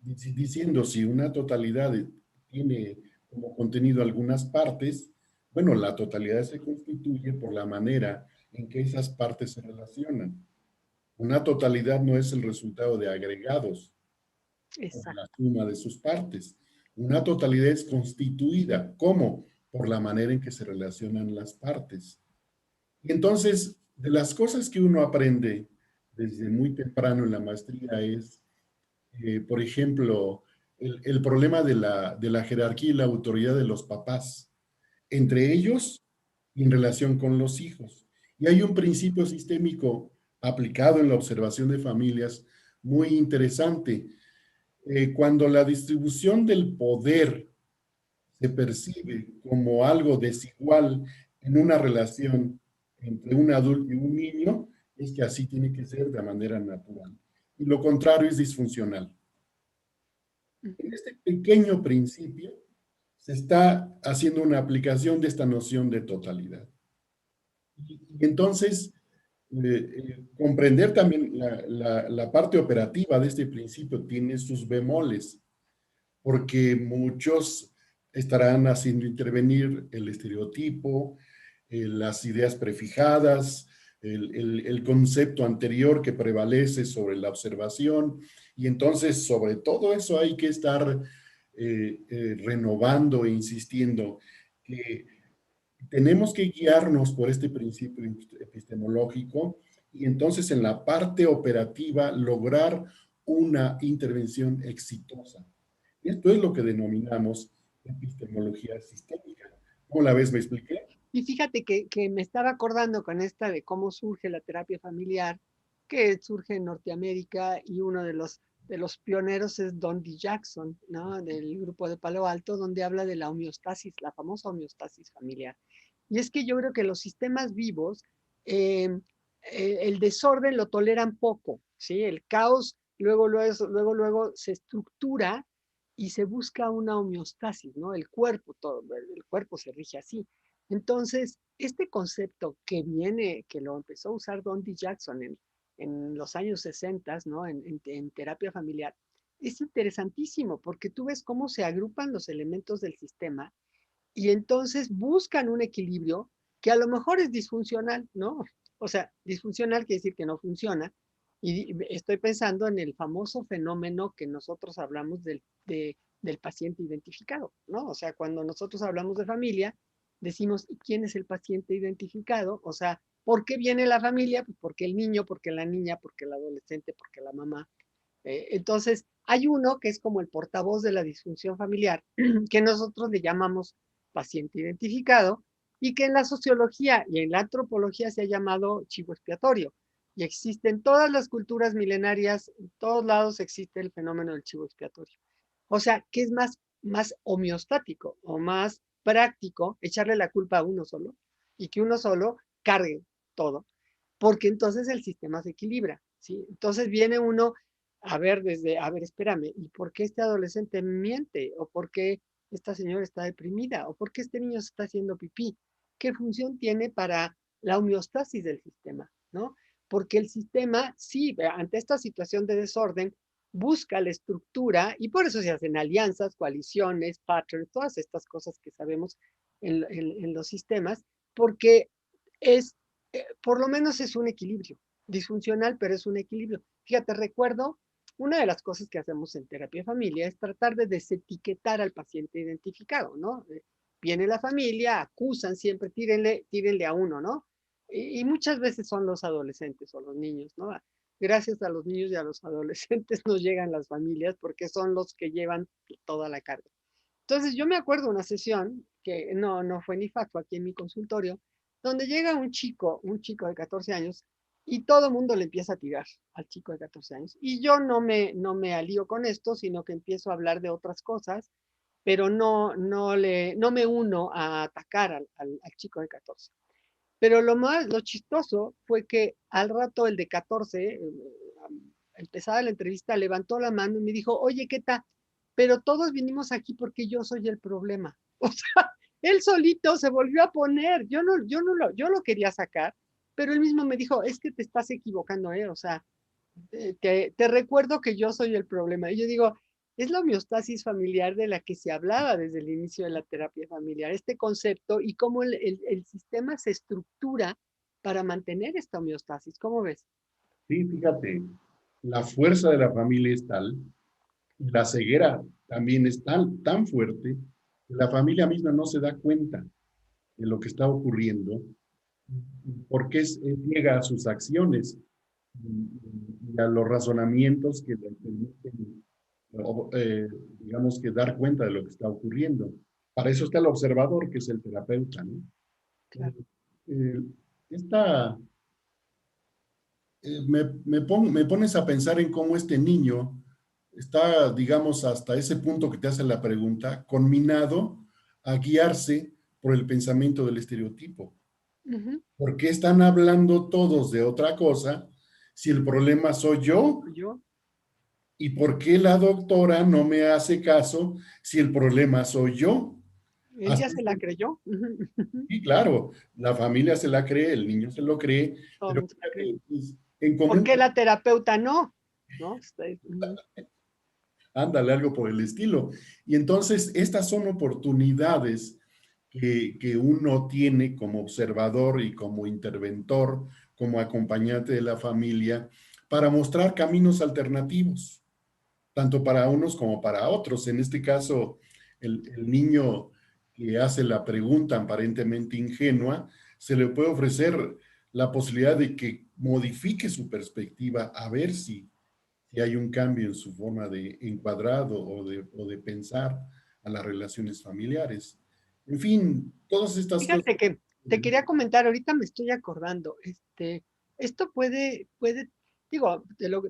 diciendo si una totalidad tiene como contenido algunas partes, bueno, la totalidad se constituye por la manera en que esas partes se relacionan. Una totalidad no es el resultado de agregados o de la Exacto. suma de sus partes. Una totalidad es constituida. ¿Cómo? Por la manera en que se relacionan las partes. Y entonces, de las cosas que uno aprende desde muy temprano en la maestría es, por ejemplo, el problema de la jerarquía y la autoridad de los papás, entre ellos y en relación con los hijos. Y hay un principio sistémico aplicado en la observación de familias muy interesante. Cuando la distribución del poder se percibe como algo desigual en una relación entre un adulto y un niño, es que así tiene que ser de manera natural. Y lo contrario es disfuncional. En Uh-huh. este pequeño principio se está haciendo una aplicación de esta noción de totalidad. Y entonces, comprender también la parte operativa de este principio tiene sus bemoles, porque muchos estarán haciendo intervenir el estereotipo, las ideas prefijadas, el concepto anterior que prevalece sobre la observación, y entonces sobre todo eso hay que estar renovando e insistiendo que tenemos que guiarnos por este principio epistemológico y entonces en la parte operativa lograr una intervención exitosa. Esto es lo que denominamos epistemología sistémica. ¿Cómo la ves? ¿Me expliqué? Y fíjate que me estaba acordando con esta de cómo surge la terapia familiar, que surge en Norteamérica y uno de los pioneros es Don D. Jackson, ¿no? Del grupo de Palo Alto, donde habla de la homeostasis, la famosa homeostasis familiar. Y es que yo creo que los sistemas vivos, eh, el desorden lo toleran poco, ¿sí? El caos luego se estructura y se busca una homeostasis, ¿no? El cuerpo se rige así. Entonces, este concepto que lo empezó a usar Don D. Jackson en los años 60, ¿no? En terapia familiar, es interesantísimo porque tú ves cómo se agrupan los elementos del sistema y entonces buscan un equilibrio que a lo mejor es disfuncional, ¿no? O sea, disfuncional quiere decir que no funciona. Y estoy pensando en el famoso fenómeno que nosotros hablamos del paciente identificado, ¿no? O sea, cuando nosotros hablamos de familia, decimos, ¿y quién es el paciente identificado? O sea, ¿por qué viene la familia? Pues porque el niño, porque la niña, porque el adolescente, porque la mamá. Entonces, hay uno que es como el portavoz de la disfunción familiar, que nosotros le llamamos paciente identificado, y que en la sociología y en la antropología se ha llamado chivo expiatorio. Y existe en todas las culturas milenarias, en todos lados existe el fenómeno del chivo expiatorio. O sea, que es más homeostático o más práctico echarle la culpa a uno solo y que uno solo cargue todo, porque entonces el sistema se equilibra, ¿sí? Entonces viene uno a ver a ver, espérame, ¿y por qué este adolescente miente? ¿O por qué esta señora está deprimida? ¿O por qué este niño se está haciendo pipí? ¿Qué función tiene para la homeostasis del sistema, ¿no? Porque el sistema, sí, ante esta situación de desorden, busca la estructura y por eso se hacen alianzas, coaliciones, patterns, todas estas cosas que sabemos en los sistemas, porque es, por lo menos es un equilibrio, disfuncional, pero es un equilibrio. Fíjate, recuerdo, una de las cosas que hacemos en terapia de familia es tratar de desetiquetar al paciente identificado, ¿no? Viene la familia, acusan siempre, tírenle a uno, ¿no? Y muchas veces son los adolescentes o los niños, ¿no? Gracias a los niños y a los adolescentes nos llegan las familias porque son los que llevan toda la carga. Entonces yo me acuerdo una sesión que no fue ni IFAC, fue aquí en mi consultorio, donde llega un chico de 14 años, y todo el mundo le empieza a tirar al chico de 14 años. Y yo no me alío con esto, sino que empiezo a hablar de otras cosas, pero no me uno a atacar al chico de 14. Pero lo chistoso fue que al rato el de 14, empezada la entrevista, levantó la mano y me dijo, oye, ¿qué tal? Pero todos vinimos aquí porque yo soy el problema. O sea, él solito se volvió a poner. Yo lo quería sacar, pero él mismo me dijo, es que te estás equivocando, ¿eh? O sea, te recuerdo que yo soy el problema. Y yo digo, es la homeostasis familiar de la que se hablaba desde el inicio de la terapia familiar, este concepto y cómo el sistema se estructura para mantener esta homeostasis. ¿Cómo ves? Sí, fíjate, la fuerza de la familia es tal, la ceguera también es tan fuerte, que la familia misma no se da cuenta de lo que está ocurriendo, porque es ciega a sus acciones y a los razonamientos que le permiten, digamos que dar cuenta de lo que está ocurriendo. Para eso está el observador, que es el terapeuta, ¿no? Claro. Eh, esta, me pones a pensar en cómo este niño está, digamos, hasta ese punto que te hace la pregunta, conminado a guiarse por el pensamiento del estereotipo. Ujú. ¿Por qué están hablando todos de otra cosa si el problema soy yo? Yo, ¿Y por qué la doctora no me hace caso si el problema soy yo? él ya Hasta se la este- creyó. sí, claro, la familia se la cree, el niño se lo cree, Todo el pero mundo se la cree. pues, en ¿Por común, qué la terapeuta no? ¿No? ándale, algo por el estilo. Y entonces, estas son oportunidades que uno tiene como observador y como interventor, como acompañante de la familia, para mostrar caminos alternativos, tanto para unos como para otros. En este caso, el niño que hace la pregunta aparentemente ingenua, se le puede ofrecer la posibilidad de que modifique su perspectiva a ver si hay un cambio en su forma de encuadrado o de pensar a las relaciones familiares. En fin, todas estas cosas. Fíjate que te quería comentar, ahorita me estoy acordando, esto digo,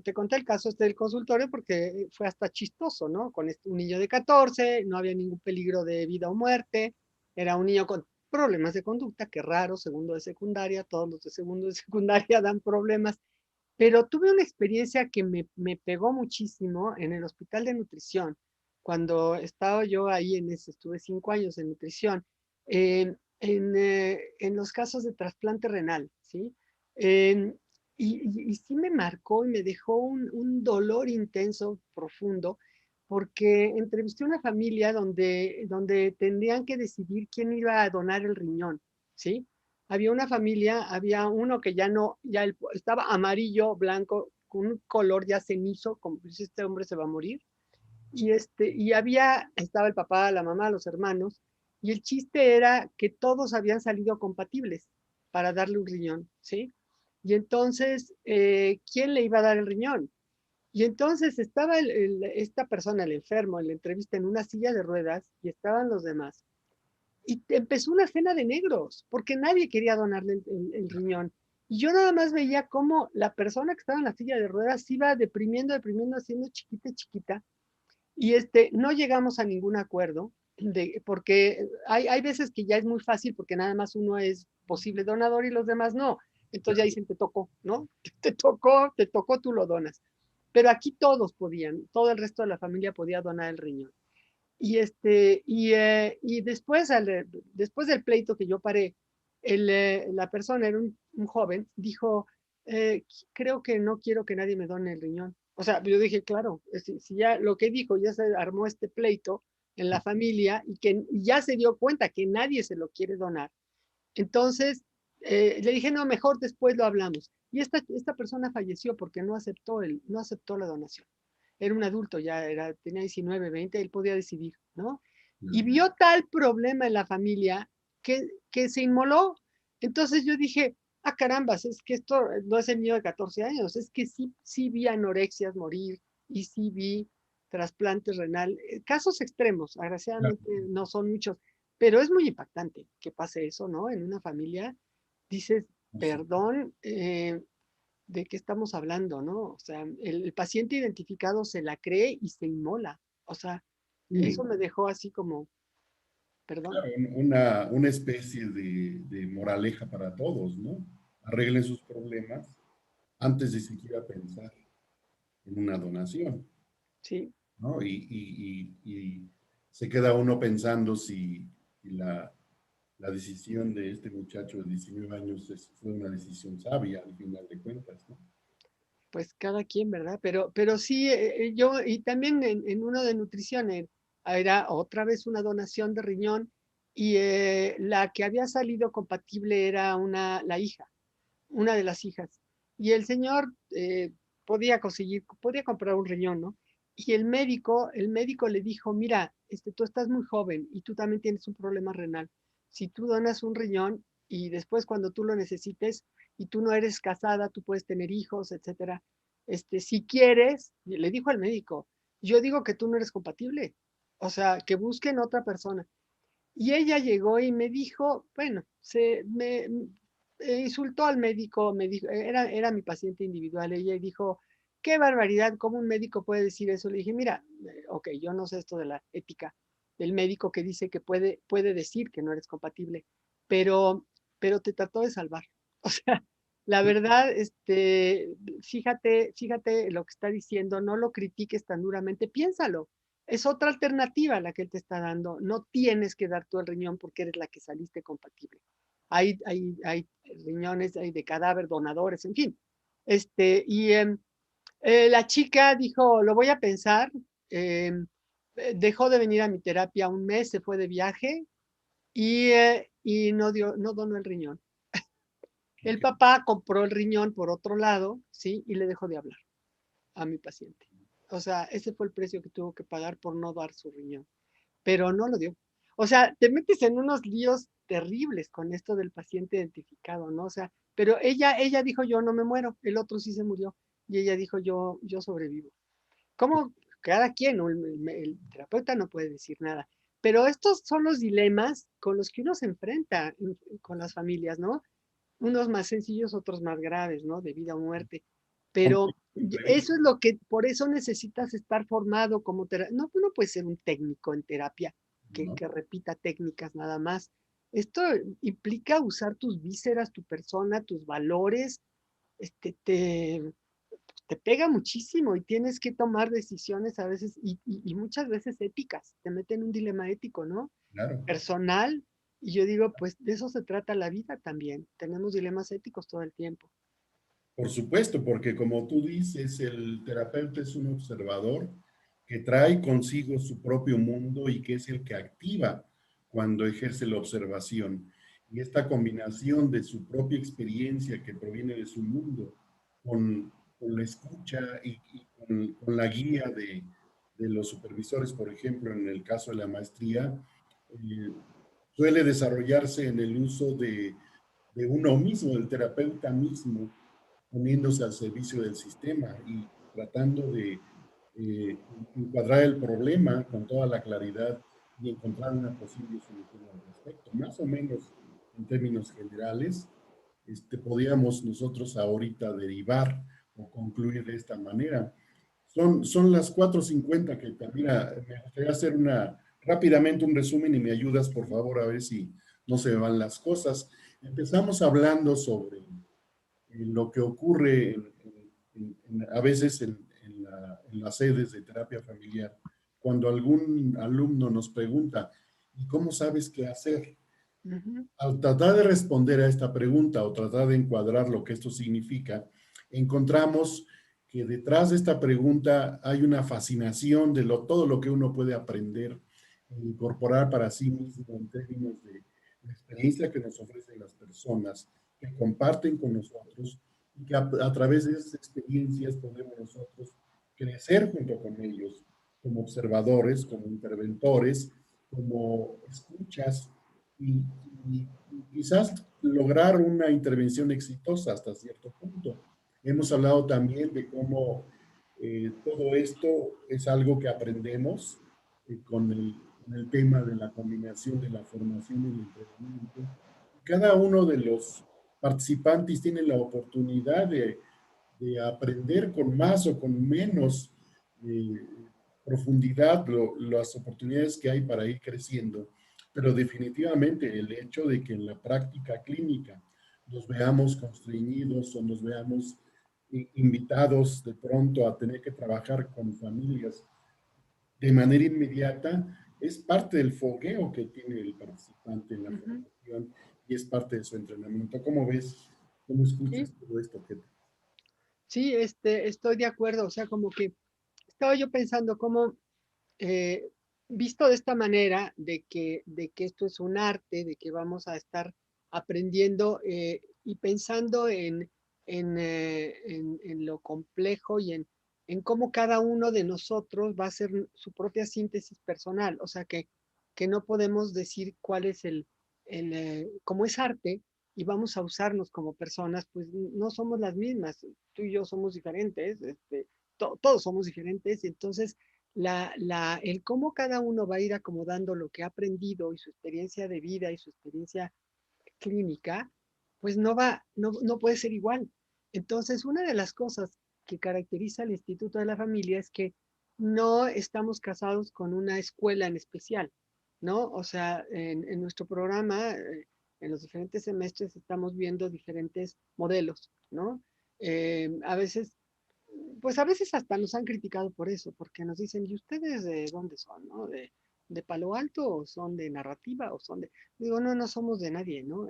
te conté el caso del consultorio porque fue hasta chistoso, ¿no? Con un niño de 14, no había ningún peligro de vida o muerte, era un niño con problemas de conducta, qué raro, segundo de secundaria, todos los de segundo de secundaria dan problemas, pero tuve una experiencia que me pegó muchísimo en el hospital de nutrición, cuando estaba yo ahí estuve 5 años en nutrición. En los casos de trasplante renal, ¿sí? Eh, y sí me marcó y me dejó un dolor intenso, profundo, porque entrevisté a una familia donde tendrían que decidir quién iba a donar el riñón, ¿sí? había una familia, había uno que ya no, estaba amarillo, blanco, con un color ya cenizo, como si este hombre se va a morir. Estaba el papá, la mamá, los hermanos, y el chiste era que todos habían salido compatibles para darle un riñón, ¿sí? Y entonces, ¿quién le iba a dar el riñón? Y entonces estaba esta persona, el enfermo, en la entrevista en una silla de ruedas y estaban los demás. Y empezó una cena de negros, porque nadie quería donarle el riñón. Y yo nada más veía cómo la persona que estaba en la silla de ruedas se iba deprimiendo, deprimiendo, haciendo chiquita, chiquita. Y no llegamos a ningún acuerdo, porque hay veces que ya es muy fácil, porque nada más uno es posible donador y los demás no. Entonces ya dicen, te tocó, ¿no? Te tocó, tú lo donas. Pero aquí todos podían, todo el resto de la familia podía donar el riñón. Y después del pleito que yo paré, la persona, era un joven, dijo, creo que no quiero que nadie me done el riñón. O sea, yo dije, claro, si ya lo que dijo, ya se armó este pleito en la familia y que ya se dio cuenta que nadie se lo quiere donar. Entonces, le dije, no, mejor después lo hablamos. Y esta persona falleció porque no aceptó la donación. Era un adulto, tenía 19, 20, él podía decidir, ¿no? Y vio tal problema en la familia que se inmoló. Entonces yo dije, ah, carambas, es que esto no es el niño de 14 años, es que sí vi anorexias morir y sí vi trasplantes renal, casos extremos, agraciadamente no son muchos, pero es muy impactante que pase eso, ¿no? En una familia, dices, perdón, ¿de qué estamos hablando, no? O sea, el paciente identificado se la cree y se inmola. O sea, eso me dejó así como, perdón. Claro, una especie de moraleja para todos, ¿no? Arreglen sus problemas antes de siquiera pensar en una donación, Sí. ¿no? Y se queda uno pensando si la decisión de este muchacho de 19 años fue una decisión sabia al final de cuentas, ¿no? Pues cada quien, ¿verdad? Pero sí, y también en uno de nutrición, era otra vez una donación de riñón y la que había salido compatible era la hija, una de las hijas. Y el señor podía comprar un riñón, ¿no? Y el médico le dijo, mira, tú estás muy joven y tú también tienes un problema renal. Si tú donas un riñón y después cuando tú lo necesites y tú no eres casada, tú puedes tener hijos, etcétera. Si quieres, le dijo al médico, yo digo que tú no eres compatible. O sea, que busquen otra persona. Y ella llegó y me dijo, bueno, me insultó al médico, me dijo, era mi paciente individual, ella dijo, qué barbaridad, ¿cómo un médico puede decir eso? Le dije, mira, ok, yo no sé esto de la ética del médico que dice que puede decir que no eres compatible, pero, pero te trató de salvar. O sea, la verdad, fíjate lo que está diciendo, no lo critiques tan duramente, piénsalo. Es otra alternativa la que él te está dando. No tienes que dar tú el riñón porque eres la que saliste compatible. Hay riñones, hay de cadáver, donadores, en fin. La chica dijo, lo voy a pensar. Dejó de venir a mi terapia un mes, se fue de viaje y no donó el riñón. El papá compró el riñón por otro lado, ¿sí? Y le dejó de hablar a mi paciente. O sea, ese fue el precio que tuvo que pagar por no dar su riñón, pero no lo dio. O sea, te metes en unos líos terribles con esto del paciente identificado, ¿no? O sea, pero ella dijo, yo no me muero, el otro sí se murió, y ella dijo, yo sobrevivo. ¿Cómo? Cada quien, ¿no? El terapeuta no puede decir nada, pero estos son los dilemas con los que uno se enfrenta con las familias, ¿no? Unos más sencillos, otros más graves, ¿no? De vida o muerte. Pero eso es lo que, por eso necesitas estar formado como terapeuta. No, no puedes ser un técnico en terapia que repita técnicas nada más. Esto implica usar tus vísceras, tu persona, tus valores. Este, te, te pega muchísimo y tienes que tomar decisiones a veces y muchas veces éticas. Te meten en un dilema ético, ¿no? Claro. Personal. Y yo digo, pues de eso se trata la vida también. Tenemos dilemas éticos todo el tiempo. Por supuesto, porque como tú dices, el terapeuta es un observador que trae consigo su propio mundo y que es el que activa cuando ejerce la observación. Y esta combinación de su propia experiencia que proviene de su mundo, con la escucha con la guía de los supervisores, por ejemplo, en el caso de la maestría, eh, suele desarrollarse en el uso de uno mismo, del terapeuta mismo, poniéndose al servicio del sistema y tratando de encuadrar el problema con toda la claridad y encontrar una posible solución al respecto. Más o menos en términos generales, podríamos nosotros ahorita derivar o concluir de esta manera. Son las 4:50 que también me gustaría hacer rápidamente un resumen y me ayudas por favor a ver si no se me van las cosas. Empezamos hablando sobre lo que ocurre a veces en las sedes de terapia familiar, cuando algún alumno nos pregunta, ¿y cómo sabes qué hacer? Ujú. Al tratar de responder a esta pregunta o tratar de encuadrar lo que esto significa, encontramos que detrás de esta pregunta hay una fascinación de todo lo que uno puede aprender e incorporar para sí mismo en términos de la experiencia que nos ofrecen las personas que comparten con nosotros y que a través de esas experiencias podemos nosotros crecer junto con ellos como observadores, como interventores, como escuchas y, y quizás lograr una intervención exitosa hasta cierto punto. Hemos hablado también de cómo todo esto es algo que aprendemos con el tema de la combinación de la formación y el entrenamiento. Cada uno de los participantes tiene la oportunidad de aprender con más o con menos eh, profundidad las oportunidades que hay para ir creciendo, pero definitivamente el hecho de que en la práctica clínica nos veamos constreñidos o nos veamos invitados de pronto a tener que trabajar con familias de manera inmediata es parte del fogueo que tiene el participante en la Ujú. formación y es parte de su entrenamiento. ¿Cómo ves? ¿Cómo escuchas Sí, todo esto? sí, estoy de acuerdo. O sea, como que estaba yo pensando cómo, eh, visto de esta manera, de que esto es un arte, de que vamos a estar aprendiendo y pensando en lo complejo y en cómo cada uno de nosotros va a hacer su propia síntesis personal. O sea, que no podemos decir cuál es como es arte y vamos a usarnos como personas, pues no somos las mismas. Tú y yo somos diferentes, todos somos diferentes, y entonces el cómo cada uno va a ir acomodando lo que ha aprendido y su experiencia de vida y su experiencia clínica, pues no puede ser igual. Entonces, una de las cosas que caracteriza al Instituto de la Familia es que no estamos casados con una escuela en especial, ¿no? O sea, en nuestro programa, en los diferentes semestres estamos viendo diferentes modelos, ¿no? A veces pues a veces hasta nos han criticado por eso, porque nos dicen, ¿y ustedes de dónde son, no? ¿De Palo Alto o son de narrativa o son de...? Digo, no, no somos de nadie, ¿no?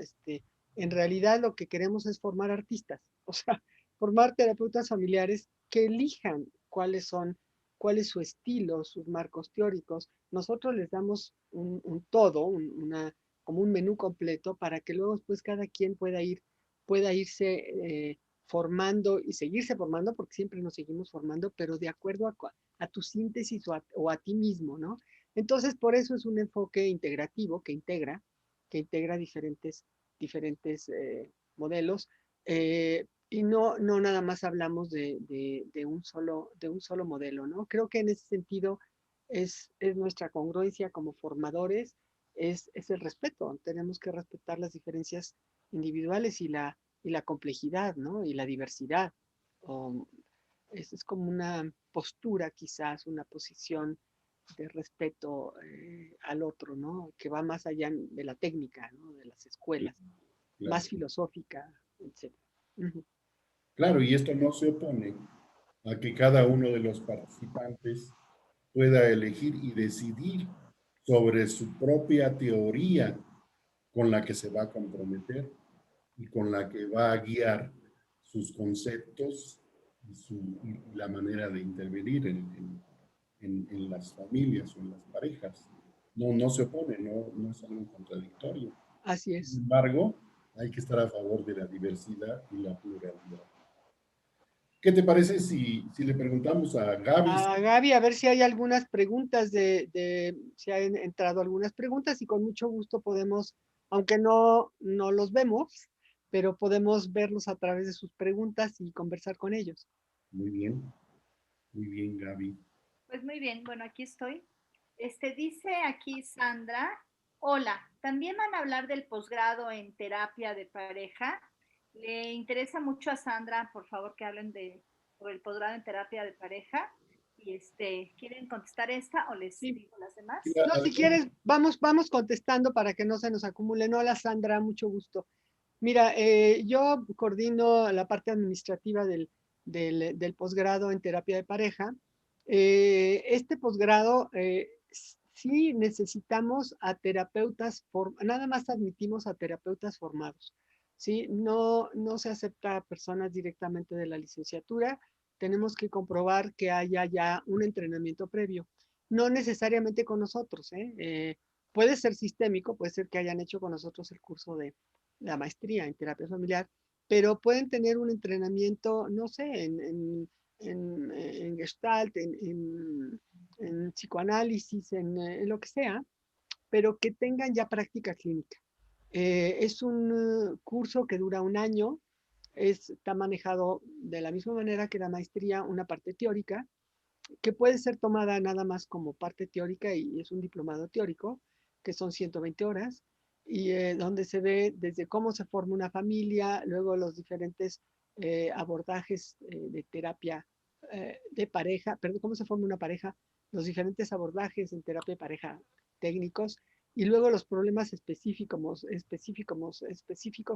En realidad lo que queremos es formar artistas, o sea, formar terapeutas familiares que elijan cuál es su estilo, sus marcos teóricos. Nosotros les damos un todo, como un menú completo para que luego pues cada quien pueda irse formando y seguirse formando, porque siempre nos seguimos formando, pero de acuerdo a tu síntesis o a ti mismo, ¿no? Entonces, por eso es un enfoque integrativo que integra diferentes modelos, y no nada más hablamos de un solo modelo, ¿no? Creo que en ese sentido es nuestra congruencia como formadores, es el respeto. Tenemos que respetar las diferencias individuales y la complejidad, ¿no? Y la diversidad. O, es como una postura, quizás, una posición de respeto al otro, ¿no? Que va más allá de la técnica, ¿no? De las escuelas, Claro, más filosófica, etc. Ujú. claro, y esto no se opone a que cada uno de los participantes pueda elegir y decidir sobre su propia teoría con la que se va a comprometer y con la que va a guiar sus conceptos y la manera de intervenir en las familias o en las parejas. No se opone, no es algo contradictorio. Así Sin es. embargo, hay que estar a favor de la diversidad y la pluralidad. ¿Qué te parece si le preguntamos a Gaby? A Gaby, a ver si hay algunas preguntas si han entrado algunas preguntas y con mucho gusto podemos, aunque no los vemos, pero podemos verlos a través de sus preguntas y conversar con ellos. Muy bien, Gaby. Pues muy bien, bueno, aquí estoy. Dice aquí Sandra, hola, también van a hablar del posgrado en terapia de pareja. Le interesa mucho a Sandra, por favor, que hablen sobre el posgrado en terapia de pareja. Y ¿quieren contestar esta o les Sí. digo las demás? Sí, No, si quieres, vamos contestando para que no se nos acumule. Hola, Sandra, mucho gusto. Mira, yo coordino la parte administrativa del posgrado en terapia de pareja. Este posgrado, sí necesitamos a terapeutas, nada más admitimos a terapeutas formados, ¿sí? No se acepta a personas directamente de la licenciatura, tenemos que comprobar que haya ya un entrenamiento previo, no necesariamente con nosotros, ¿eh? Puede ser sistémico, puede ser que hayan hecho con nosotros el curso de la maestría en terapia familiar, pero pueden tener un entrenamiento, no sé, en Gestalt, en psicoanálisis, en lo que sea, pero que tengan ya práctica clínica. Es un curso que dura un año, está manejado de la misma manera que la maestría, una parte teórica, que puede ser tomada nada más como parte teórica y es un diplomado teórico, que son 120 horas, y donde se ve desde cómo se forma una familia, luego los diferentes abordajes de terapia de pareja, perdón, cómo se forma una pareja, los diferentes abordajes en terapia de pareja técnicos, y luego los problemas específicos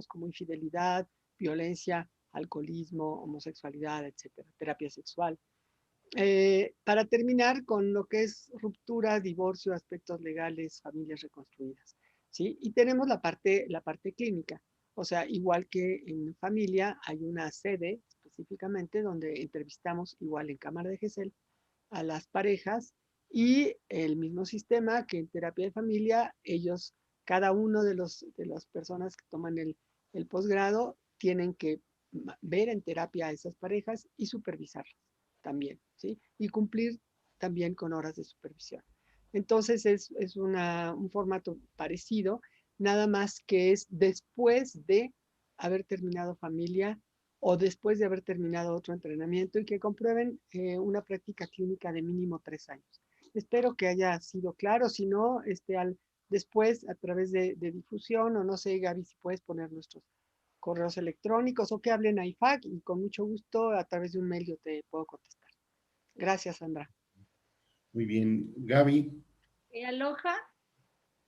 como infidelidad, violencia, alcoholismo, homosexualidad, etcétera, terapia sexual. Para terminar con lo que es ruptura, divorcio, aspectos legales, familias reconstruidas, ¿sí? Y tenemos la parte clínica, o sea, igual que en familia hay una sede específicamente donde entrevistamos igual en Cámara de Gesell a las parejas y el mismo sistema que en terapia de familia, ellos, cada uno de las personas que toman el posgrado, tienen que ver en terapia a esas parejas y supervisarlas también, ¿sí? Y cumplir también con horas de supervisión. Entonces es un formato parecido, nada más que es después de haber terminado familia o después de haber terminado otro entrenamiento y que comprueben una práctica clínica de mínimo 3 años. Espero que haya sido claro, si no, después a través de difusión o no sé, Gaby, si puedes poner nuestros correos electrónicos o que hablen a IFAC y con mucho gusto a través de un mail yo te puedo contestar. Gracias, Sandra. Muy bien, Gaby. Aloha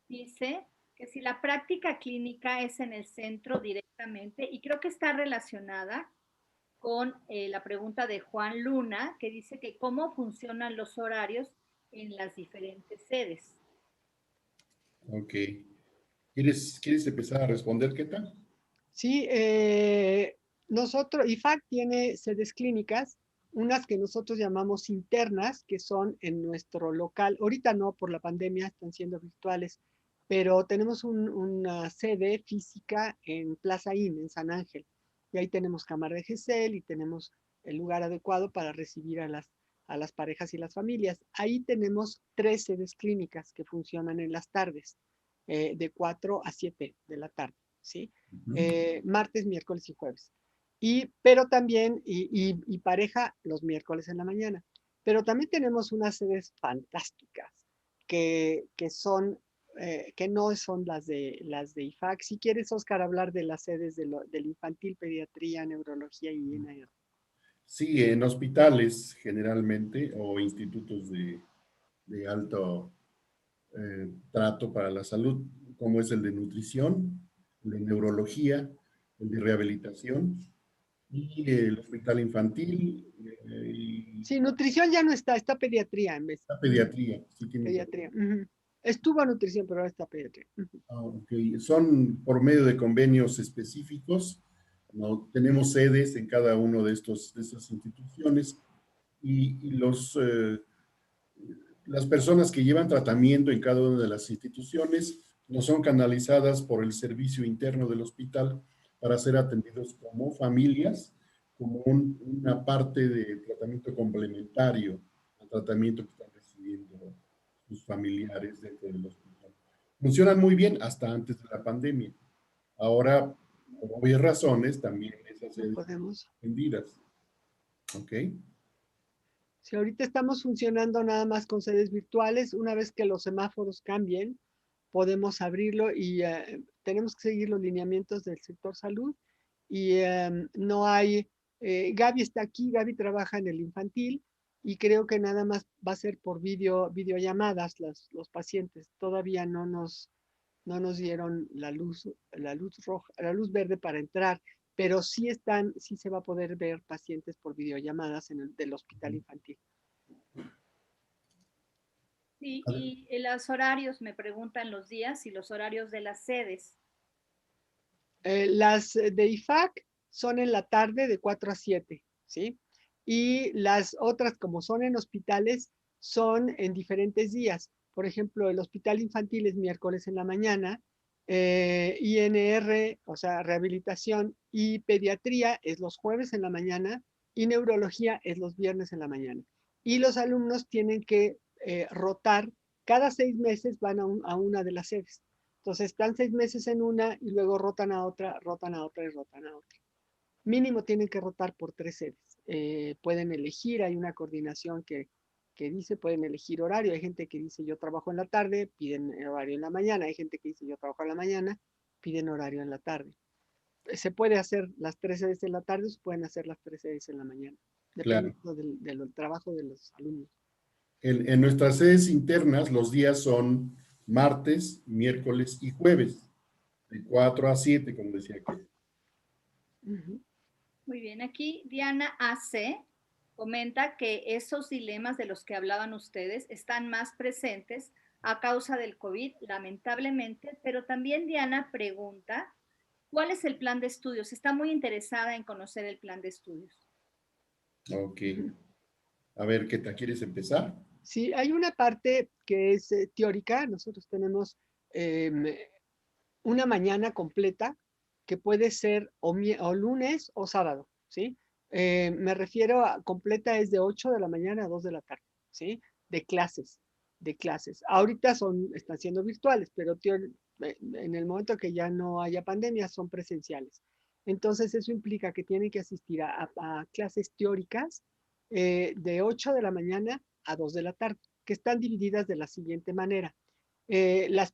dice que si la práctica clínica es en el centro directamente, y creo que está relacionada con la pregunta de Juan Luna, que dice que cómo funcionan los horarios en las diferentes sedes. Ok. ¿Quieres empezar a responder, qué tal? Sí, IFAC tiene sedes clínicas, unas que nosotros llamamos internas, que son en nuestro local. Ahorita no, por la pandemia, están siendo virtuales, pero tenemos una sede física en Plaza Inn, en San Ángel. Y ahí tenemos cámara de Gesell y tenemos el lugar adecuado para recibir a las parejas y las familias. Ahí tenemos 3 sedes clínicas que funcionan en las tardes, de 4 a 7 de la tarde, ¿sí? Martes, miércoles y jueves. Pero también, y pareja los miércoles en la mañana. Pero también tenemos unas sedes fantásticas que son, que no son las de IFAC. Si quieres, Oscar, hablar de las sedes del infantil, pediatría, neurología y INAER. Sí, en hospitales generalmente o institutos de alto trato para la salud, como es el de nutrición, el de neurología, el de rehabilitación y el hospital infantil y Sí, nutrición ya no está pediatría en vez. la pediatría. Sí, tienes razón. Pediatría. Estuvo nutrición, pero ahora está pediatría. Okay. Son por medio de convenios específicos, ¿no? Tenemos sedes en cada uno de estas instituciones y las personas que llevan tratamiento en cada una de las instituciones no son canalizadas por el servicio interno del hospital para ser atendidos como familias, como una parte de tratamiento complementario al tratamiento que están recibiendo sus familiares dentro del hospital. Funcionan muy bien hasta antes de la pandemia. Ahora, por obvias razones, también esas No sedes podemos. vendidas. ¿Ok? Si ahorita estamos funcionando nada más con sedes virtuales, una vez que los semáforos cambien, podemos abrirlo y tenemos que seguir los lineamientos del sector salud. Y no hay, Gaby está aquí, Gaby trabaja en el infantil y creo que nada más va a ser por videollamadas los pacientes. Todavía no nos dieron la luz roja, la luz verde para entrar, pero sí se va a poder ver pacientes por videollamadas del hospital infantil. Sí, y los horarios, me preguntan los días y los horarios de las sedes. Las de IFAC son en la tarde de 4 a 7, ¿sí? Y las otras, como son en hospitales, son en diferentes días. Por ejemplo, el hospital infantil es miércoles en la mañana, INR, o sea, rehabilitación y pediatría es los jueves en la mañana y neurología es los viernes en la mañana. Y los alumnos tienen que rotar, cada 6 meses van a una de las sedes. Entonces están 6 meses en una y luego rotan a otra, rotan a otra y rotan a otra. Mínimo tienen que rotar por 3 sedes. Pueden elegir, hay una coordinación que dice, pueden elegir horario. Hay gente que dice yo trabajo en la tarde, piden horario en la mañana. Hay gente que dice yo trabajo en la mañana, piden horario en la tarde. Se puede hacer las 3 sedes en la tarde o se pueden hacer las 3 sedes en la mañana, Claro. dependiendo del trabajo de los alumnos. En nuestras sedes internas, los días son martes, miércoles y jueves, de 4 a 7, como decía aquel. Muy bien, aquí Diana AC comenta que esos dilemas de los que hablaban ustedes están más presentes a causa del COVID, lamentablemente, pero también Diana pregunta, ¿cuál es el plan de estudios? Está muy interesada en conocer el plan de estudios. Ok. A ver, ¿qué tal? ¿Quieres empezar? Sí, hay una parte que es teórica. Nosotros tenemos una mañana completa que puede ser o lunes o sábado, ¿sí? Me refiero a completa es de 8 de la mañana a 2 de la tarde, ¿sí? De clases, de clases. Ahorita están siendo virtuales, pero en el momento que ya no haya pandemia son presenciales. Entonces eso implica que tienen que asistir a clases teóricas de 8 de la mañana a 2 de la tarde, que están divididas de la siguiente manera. La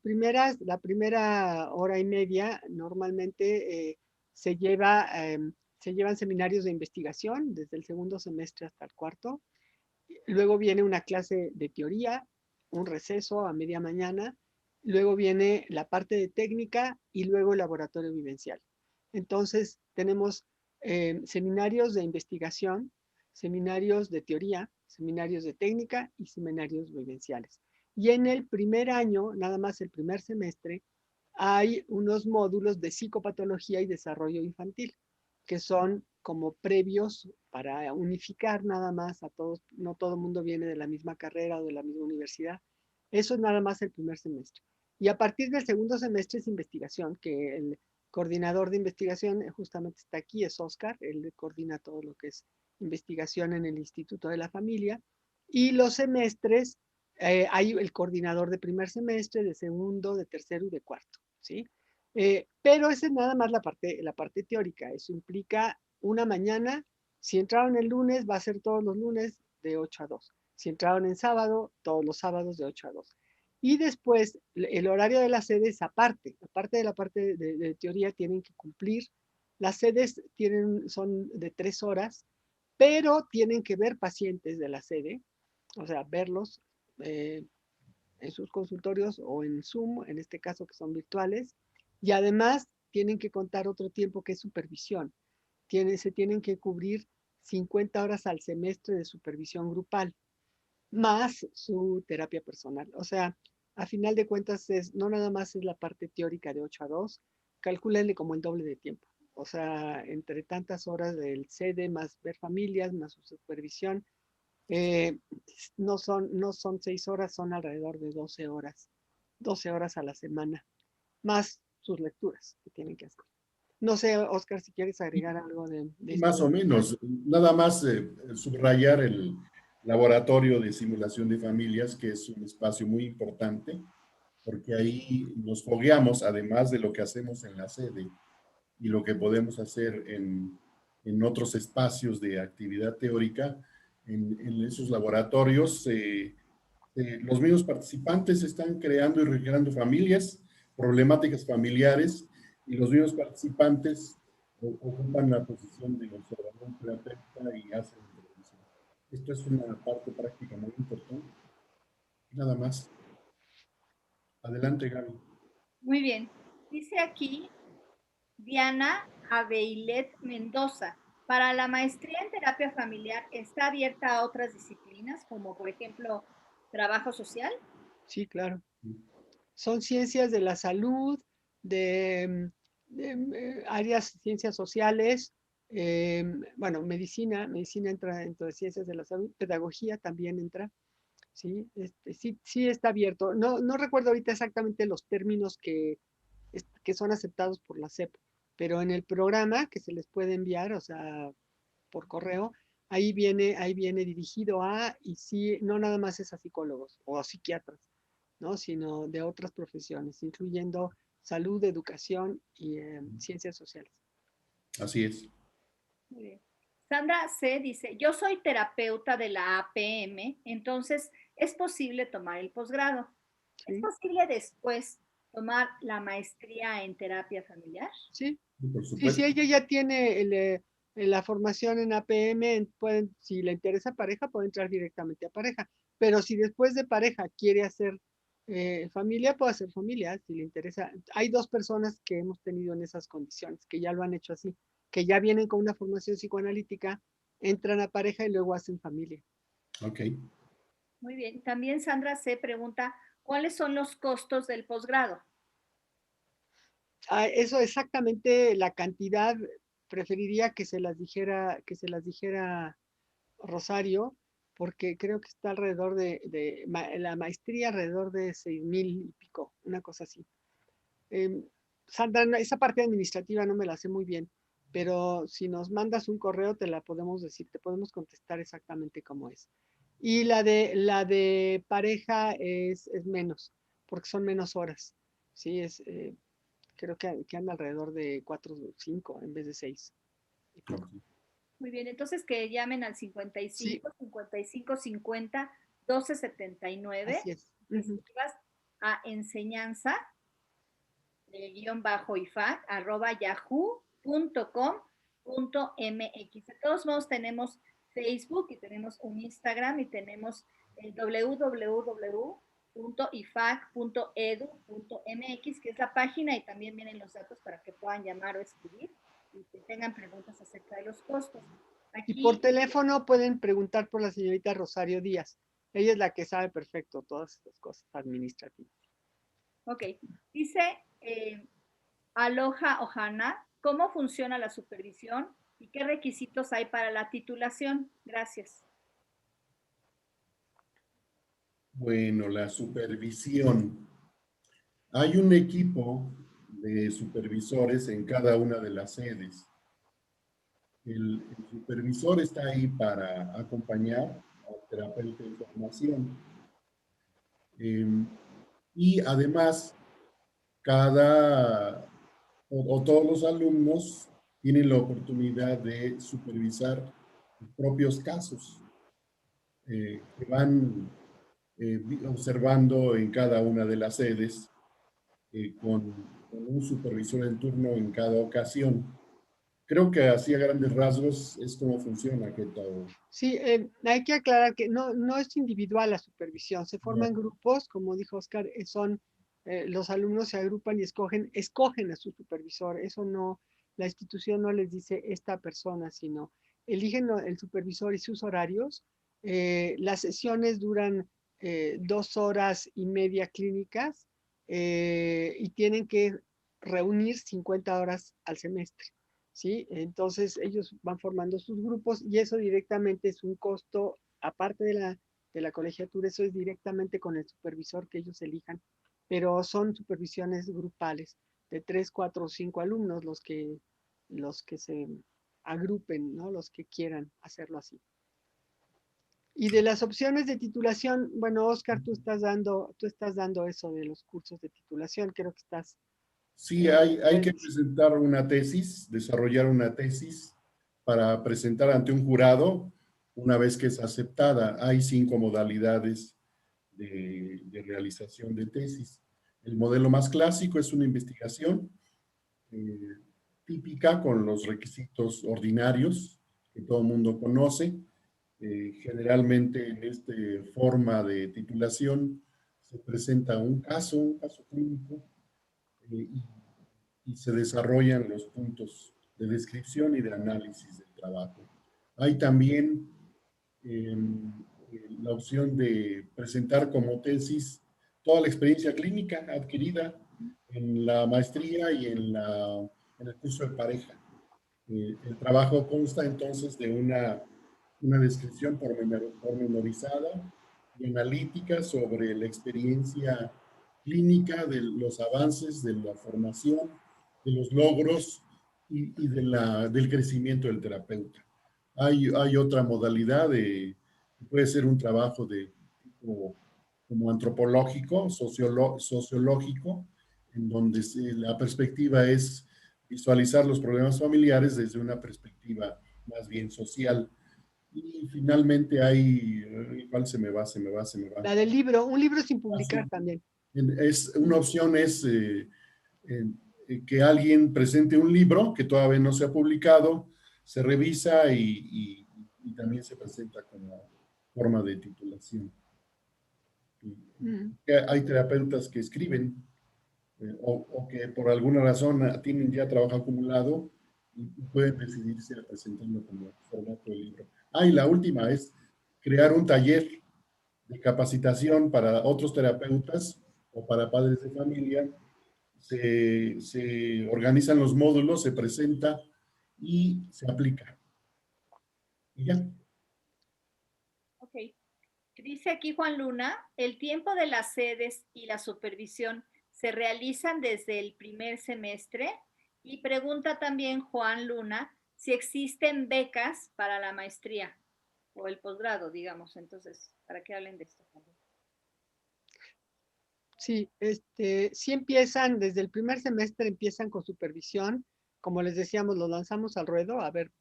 primera hora y media normalmente se llevan seminarios de investigación desde el segundo semestre hasta el cuarto. Luego viene una clase de teoría, un receso a media mañana. Luego viene la parte de técnica y luego el laboratorio vivencial. Entonces tenemos seminarios de investigación, seminarios de teoría, seminarios de técnica y seminarios vivenciales. Y en el primer año, nada más el primer semestre, hay unos módulos de psicopatología y desarrollo infantil, que son como previos para unificar nada más a todos. No todo el mundo viene de la misma carrera o de la misma universidad. Eso es nada más el primer semestre. Y a partir del segundo semestre es investigación, que el coordinador de investigación justamente está aquí, es Oscar. Él coordina todo lo que es investigación en el Instituto de la Familia. Y los semestres, hay el coordinador de primer semestre, de segundo, de tercero y de cuarto, ¿sí? Pero esa es nada más la parte teórica. Eso implica una mañana. Si entraron el lunes, va a ser todos los lunes de 8 a 2. Si entraron en sábado, todos los sábados de 8 a 2. Y después, el horario de las sedes aparte de la parte de teoría, tienen que cumplir. Las sedes son de 3 horas, pero tienen que ver pacientes de la sede, o sea, verlos en sus consultorios o en Zoom, en este caso que son virtuales, y además tienen que contar otro tiempo que es supervisión. Se tienen que cubrir 50 horas al semestre de supervisión grupal, más su terapia personal. O sea, a final de cuentas, no nada más es la parte teórica de 8 a 2, calcúlenle como el doble de tiempo. O sea, entre tantas horas del sede, más ver familias, más su supervisión, eh, no son 6 horas, son alrededor de 12 horas a la semana. más sus lecturas que tienen que hacer. No sé, Oscar, si quieres agregar algo de Más esto. o menos, nada más subrayar el laboratorio de simulación de familias, que es un espacio muy importante, porque ahí nos fogueamos, además de lo que hacemos en la sede y lo que podemos hacer en otros espacios de actividad teórica, en esos laboratorios, los mismos participantes están creando y recreando familias, problemáticas familiares, y los mismos participantes ocupan la posición de observador terapeuta y hacen intervención. Esto es una parte práctica muy importante. Nada más. Adelante, Gaby. Muy bien. Dice aquí Diana Abeilet Mendoza. Para la maestría en terapia familiar, ¿está abierta a otras disciplinas, como por ejemplo trabajo social? Sí, claro. Son ciencias de la salud, de áreas ciencias sociales, bueno, medicina entra dentro de ciencias de la salud, pedagogía también entra, ¿sí? Sí, sí está abierto. No recuerdo ahorita exactamente los términos que son aceptados por la SEP, pero en el programa que se les puede enviar, o sea, por correo, ahí viene dirigido a, y sí, no nada más es a psicólogos o a psiquiatras, ¿no? Sino de otras profesiones, incluyendo salud, educación y ciencias sociales. Así es. Muy bien. Sandra C. dice, yo soy terapeuta de la APM, entonces es posible tomar el posgrado. ¿Es ¿Sí? posible después tomar la maestría en terapia familiar? Sí, Por sí, si supuesto. ella ya tiene la formación en APM, si le interesa pareja, puede entrar directamente a pareja. Pero si después de pareja quiere hacer familia, puede hacer familia, si le interesa. Hay dos personas que hemos tenido en esas condiciones, que ya lo han hecho así, que ya vienen con una formación psicoanalítica, entran a pareja y luego hacen familia. Ok. Muy bien. También Sandra C. pregunta, ¿cuáles son los costos del posgrado? Eso exactamente la cantidad, preferiría que se las dijera Rosario, porque creo que está alrededor la maestría alrededor de 6,000 y pico, una cosa así. Em, Sandra, esa parte administrativa no me la sé muy bien, pero si nos mandas un correo te la podemos decir, te podemos contestar exactamente cómo es. Y la de pareja es menos, porque son menos horas. Sí, creo que anda alrededor de 4 o 5 en vez de 6. Ok. Muy bien, entonces que llamen al Sí, 55 12 79 así es. y escribas a enseñanza ifac yahoo.com.mx. De todos modos tenemos Facebook y tenemos un Instagram y tenemos el www.ifac.edu.mx, que es la página, y también vienen los datos para que puedan llamar o escribir y que tengan preguntas acerca de los costos. Y por Aquí, teléfono pueden preguntar por la señorita Rosario Díaz. Ella es la que sabe perfecto todas estas cosas administrativas. ok, dice Aloha Ohana, ¿cómo funciona la supervisión y qué requisitos hay para la titulación? Gracias. Bueno, la supervisión. Hay un equipo de supervisores en cada una de las sedes. El supervisor está ahí para acompañar al terapeuta en formación. Y además, cada todos los alumnos tienen la oportunidad de supervisar sus propios casos que van observando en cada una de las sedes con un supervisor en turno en cada ocasión. Creo que así a grandes rasgos es como funciona, ¿qué tal? Sí, hay que aclarar que no es individual la supervisión, se forman grupos, como dijo Oscar, los alumnos se agrupan y escogen a su supervisor, eso no, la institución no les dice esta persona, sino eligen el supervisor y sus horarios. Las sesiones duran 2 horas y media clínicas y tienen que reunir 50 horas al semestre. ¿Sí? Entonces ellos van formando sus grupos y eso directamente es un costo, aparte de la colegiatura, eso es directamente con el supervisor que ellos elijan pero son supervisiones grupales de 3, 4 o 5 alumnos los que se agrupen, ¿no? Los que quieran hacerlo así. Y de las opciones de titulación, bueno, Oscar, tú estás dando eso de los cursos de titulación, creo que estás... Sí, hay que puedes- presentar una tesis, desarrollar una tesis para presentar ante un jurado una vez que es aceptada. Hay 5 modalidades de realización de tesis. El modelo más clásico es una investigación eh, típica con los requisitos ordinarios que todo el mundo conoce. Generalmente en esta forma de titulación se presenta un caso clínico, y se desarrollan los puntos de descripción y de análisis del trabajo. Hay también eh, la opción de presentar como tesis toda la experiencia clínica adquirida en la maestría y en el curso de pareja. El trabajo consta entonces de una descripción pormenorizada y analítica sobre la experiencia clínica, de los avances, de la formación, de los logros y del crecimiento del terapeuta. Hay otra modalidad puede ser un trabajo de tipo como antropológico, sociológico, en donde la perspectiva es visualizar los problemas familiares desde una perspectiva más bien social. Y finalmente ¿cuál se me va? La del libro, un libro sin publicar Así, también. una opción es que alguien presente un libro que todavía no se ha publicado, se revisa y también se presenta como forma de titulación. Ujú. Hay terapeutas que escriben o que por alguna razón tienen ya trabajo acumulado y pueden decidirse a presentarlo como formato de libro. Y la última es crear un taller de capacitación para otros terapeutas o para padres de familia. Se organizan los módulos, se presenta y se aplica. Y ya. Ok. Dice aquí Juan Luna, el tiempo de las sedes y la supervisión se realizan desde el primer semestre. Y pregunta también Juan Luna si existen becas para la maestría o el posgrado, digamos. Entonces, para que hablen de esto. Sí, sí empiezan, desde el primer semestre empiezan con supervisión. Como les decíamos, los lanzamos al ruedo a ver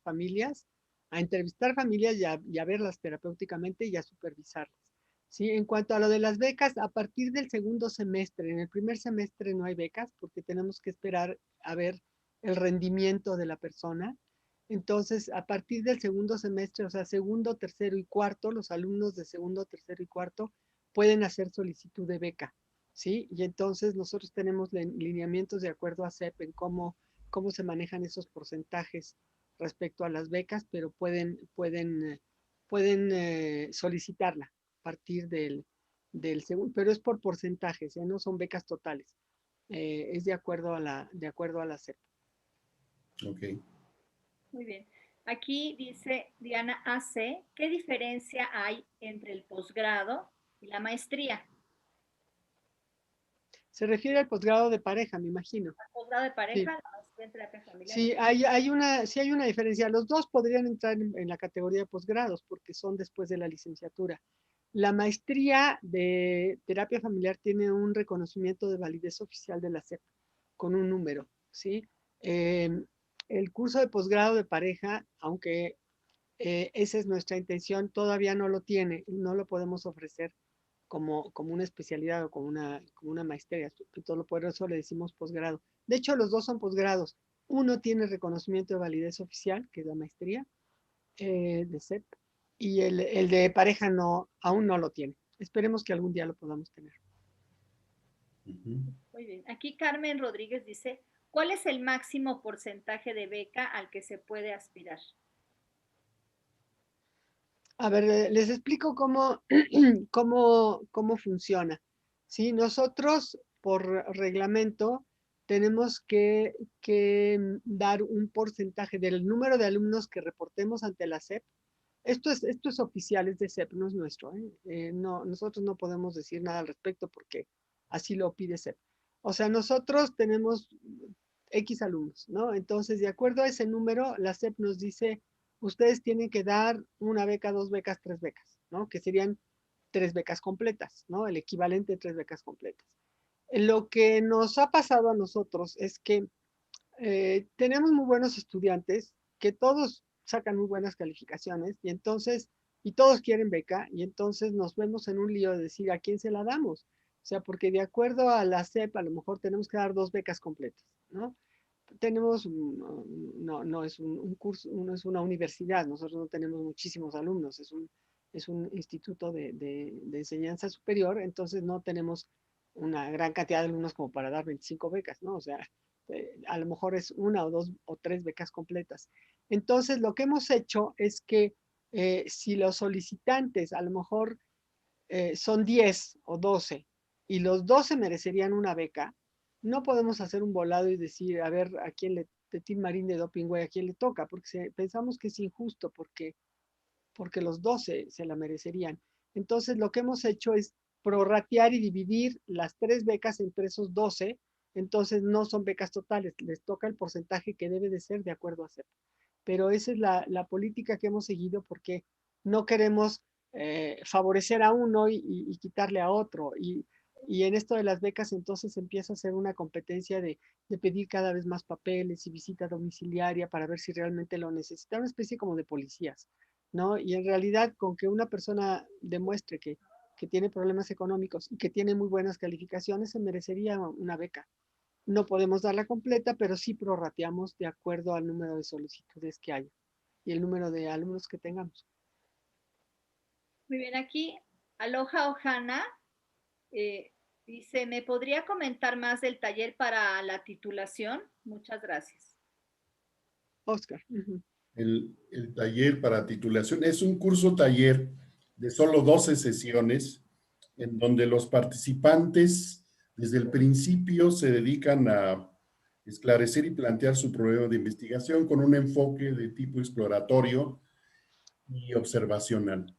familias, a entrevistar familias y a verlas terapéuticamente y a supervisarlas. Sí, en cuanto a lo de las becas, a partir del segundo semestre, en el primer semestre no hay becas porque tenemos que esperar a ver el rendimiento de la persona. Entonces, a partir del segundo semestre, o sea, segundo, tercero y cuarto, los alumnos de segundo, tercero y cuarto pueden hacer solicitud de beca, ¿sí? Y entonces nosotros tenemos lineamientos de acuerdo a CEP en cómo se manejan esos porcentajes respecto a las becas, pero pueden solicitarla a partir del segundo, pero es por porcentajes, no son becas totales, es de acuerdo a la CEP. Ok. Muy bien. Aquí dice Diana AC, ¿qué diferencia hay entre el posgrado y la maestría? Se refiere al posgrado de pareja, me imagino. ¿El posgrado de Sí, pareja, la maestría en terapia familiar? sí, sí hay una diferencia. Los dos podrían entrar en la categoría de posgrados porque son después de la licenciatura. La maestría de terapia familiar tiene un reconocimiento de validez oficial de la SEP con un número, ¿sí? El curso de posgrado de pareja, aunque esa es nuestra intención, todavía no lo tiene, no lo podemos ofrecer como una especialidad o como una maestría. Por eso le decimos posgrado. De hecho, los dos son posgrados. Uno tiene reconocimiento de validez oficial, que es la maestría de SEP, y el de pareja no, aún no lo tiene. Esperemos que algún día lo podamos tener. Muy bien. Aquí Carmen Rodríguez dice, ¿cuál es el máximo porcentaje de beca al que se puede aspirar? A ver, les explico cómo funciona. ¿Sí? Nosotros, por reglamento, tenemos dar un porcentaje del número de alumnos que reportemos ante la SEP. Esto es oficial, es de SEP, no es nuestro. No, nosotros no podemos decir nada al respecto porque así lo pide SEP. O sea, nosotros tenemos X alumnos, ¿no? Entonces, de acuerdo a ese número, la SEP nos dice, ustedes tienen que dar una beca, dos becas, tres becas, ¿no? Que serían tres becas completas, ¿no? El equivalente de tres becas completas. Lo que nos ha pasado a nosotros es que tenemos muy buenos estudiantes, que todos sacan muy buenas calificaciones, y entonces, y todos quieren beca, y entonces nos vemos en un lío de decir a quién se la damos. O sea, porque de acuerdo a la SEP, a lo mejor tenemos que dar dos becas completas, ¿no? Tenemos, no es un curso, no es una universidad, nosotros no tenemos muchísimos alumnos, es un instituto de enseñanza superior, entonces no tenemos una gran cantidad de alumnos como para dar 25 becas, ¿no? O sea, a lo mejor es una o dos o tres becas completas. Entonces, lo que hemos hecho es que si los solicitantes a lo mejor son 10 o 12 y los 12 merecerían una beca, no podemos hacer un volado y decir, a ver, a quién le, de Team Marín de Doping Way, a quién le toca, porque pensamos que es injusto, porque los 12 se la merecerían. Entonces, lo que hemos hecho es prorratear y dividir las tres becas entre esos 12, entonces no son becas totales, les toca el porcentaje que debe de ser de acuerdo a CEP. Pero esa es la política que hemos seguido porque no queremos favorecer a uno y quitarle a otro. Y en esto de las becas entonces empieza a ser una competencia de pedir cada vez más papeles y visita domiciliaria para ver si realmente lo necesita, una especie como de policías, ¿no? Y en realidad con que una persona demuestre que tiene problemas económicos y que tiene muy buenas calificaciones, se merecería una beca. No podemos darla completa, pero sí prorrateamos de acuerdo al número de solicitudes que haya y el número de alumnos que tengamos. Muy bien, aquí Aloha Ojana dice, ¿me podría comentar más del taller para la titulación? Muchas gracias. Oscar. Uh-huh. El taller para titulación es un curso taller de solo 12 sesiones en donde los participantes desde el principio se dedican a esclarecer y plantear su problema de investigación con un enfoque de tipo exploratorio y observacional.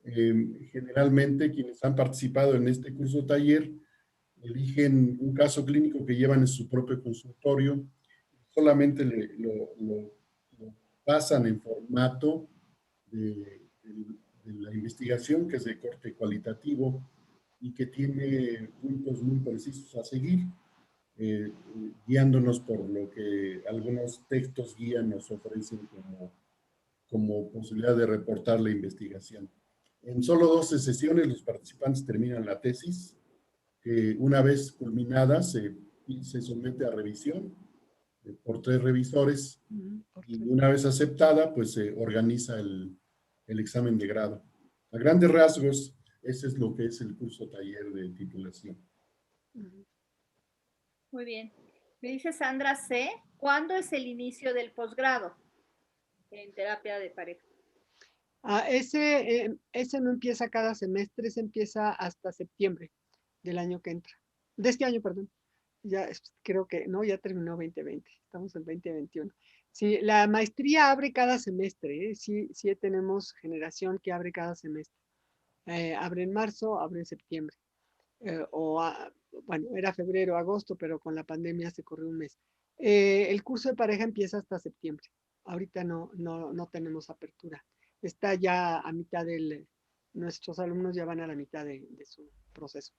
Generalmente quienes han participado en este curso taller eligen un caso clínico que llevan en su propio consultorio, solamente lo pasan en formato de la investigación, que es de corte cualitativo y que tiene puntos muy precisos a seguir, guiándonos por lo que algunos textos guía nos ofrecen como posibilidad de reportar la investigación. En solo 12 sesiones los participantes terminan la tesis, que una vez culminada se somete a revisión por tres revisores y una vez aceptada, pues se organiza el examen de grado. A grandes rasgos, ese es lo que es el curso taller de titulación. Muy bien. Me dice Sandra C., ¿cuándo es el inicio del posgrado en terapia de pareja? Ese no empieza cada semestre, ese empieza hasta septiembre del año que entra. De este año, perdón. Ya creo que, no, ya terminó 2020, estamos en 2021. Sí, la maestría abre cada semestre, ¿eh? Sí, sí tenemos generación que abre cada semestre. Abre en marzo, abre en septiembre. Bueno, era febrero, agosto, pero con la pandemia se corrió un mes. El curso de pareja empieza hasta septiembre. Ahorita no tenemos apertura. Está ya a mitad nuestros alumnos ya van a la mitad de su proceso.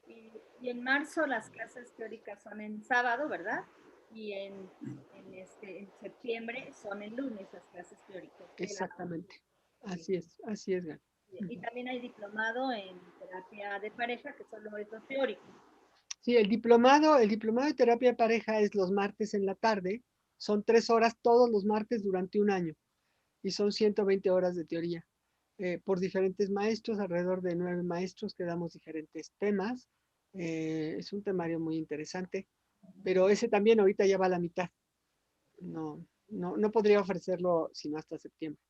Y en marzo las clases teóricas son en sábado, ¿verdad? Y en septiembre son en lunes las clases teóricas. Exactamente. Así es, Gaby. Y también hay diplomado en terapia de pareja, que solo es lo teórico. Sí, el diplomado de terapia de pareja es los martes en la tarde. Son 3 horas todos los martes durante un año y son 120 horas de teoría por diferentes maestros, alrededor de 9 maestros que damos diferentes temas. Es un temario muy interesante, pero ese también ahorita ya va a la mitad. No podría ofrecerlo sino hasta septiembre.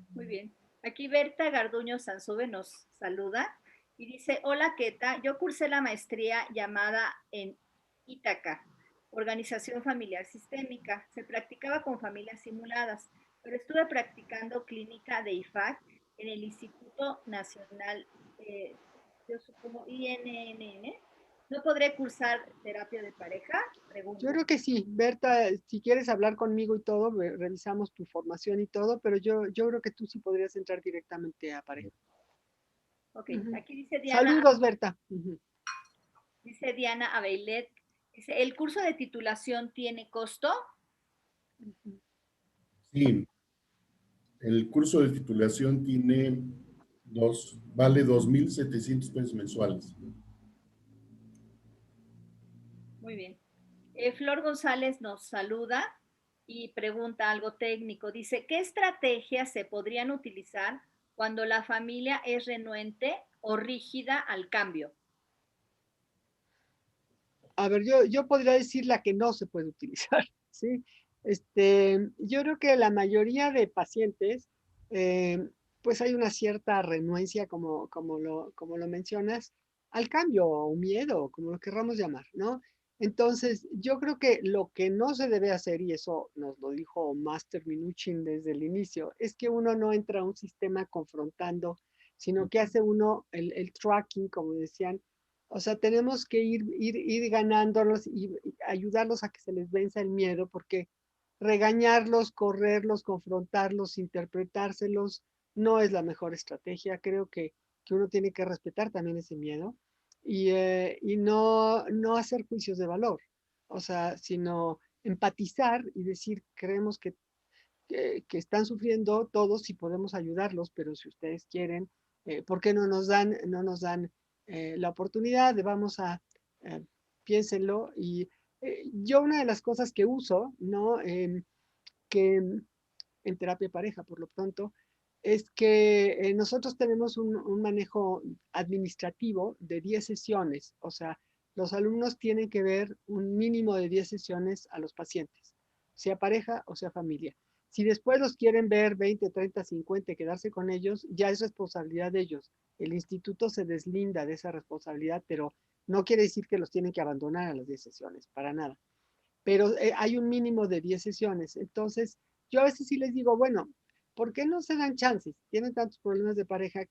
Muy bien. Aquí Berta Garduño Sansube nos saluda y dice, hola Keta, yo cursé la maestría llamada en Ítaca, Organización Familiar Sistémica. Se practicaba con familias simuladas, pero estuve practicando clínica de IFAC en el Instituto Nacional yo supongo INNN. ¿No podré cursar terapia de pareja? Pregunta. Yo creo que sí, Berta, si quieres hablar conmigo y todo, revisamos tu formación y todo, pero yo creo que tú sí podrías entrar directamente a pareja. Ok, Ujú. aquí dice Diana, Saludos, Berta. Ujú. dice Diana Abeilet, dice, ¿el curso de titulación tiene costo? Sí, el curso de titulación vale 2,700 pesos mensuales. Muy bien. Flor González nos saluda y pregunta algo técnico. Dice, ¿qué estrategias se podrían utilizar cuando la familia es renuente o rígida al cambio? A ver, yo podría decir la que no se puede utilizar, ¿sí? Yo creo que la mayoría de pacientes, eh, pues hay una cierta renuencia, como lo mencionas, al cambio o miedo, como lo querramos llamar, ¿no? Entonces, yo creo que lo que no se debe hacer, y eso nos lo dijo Master Minuchin desde el inicio, es que uno no entra a un sistema confrontando, sino que hace uno el tracking, como decían, o sea, tenemos que ir ganándolos y ayudarlos a que se les venza el miedo, porque regañarlos, correrlos, confrontarlos, interpretárselos, no es la mejor estrategia. Creo que uno tiene que respetar también ese miedo y no hacer juicios de valor, o sea, sino empatizar y decir, creemos que están sufriendo todos y podemos ayudarlos, pero si ustedes quieren, ¿por qué no nos dan la oportunidad de vamos a, eh, piénsenlo? Y yo una de las cosas que uso, ¿no? Que en terapia de pareja, por lo pronto, es que nosotros tenemos un manejo administrativo de 10 sesiones, o sea, los alumnos tienen que ver un mínimo de 10 sesiones a los pacientes, sea pareja o sea familia. Si después los quieren ver 20, 30, 50, quedarse con ellos, ya es responsabilidad de ellos. El instituto se deslinda de esa responsabilidad, pero no quiere decir que los tienen que abandonar a las 10 sesiones, para nada. Pero hay un mínimo de 10 sesiones. Entonces, yo a veces sí les digo, bueno, ¿por qué no se dan chances? Tienen tantos problemas de pareja,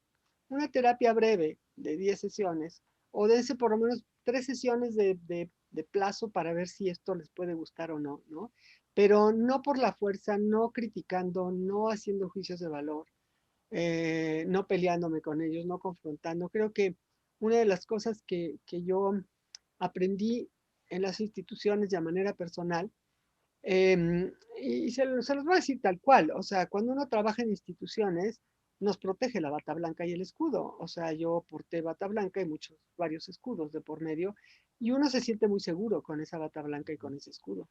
una terapia breve de 10 sesiones, o dense por lo menos 3 sesiones de plazo para ver si esto les puede gustar o no, ¿no? Pero no por la fuerza, no criticando, no haciendo juicios de valor, no peleándome con ellos, no confrontando. Creo que una de las cosas que yo aprendí en las instituciones de manera personal, y se los voy a decir tal cual, o sea, cuando uno trabaja en instituciones, nos protege la bata blanca y el escudo. O sea, yo porté bata blanca y varios escudos de por medio, y uno se siente muy seguro con esa bata blanca y con ese escudo,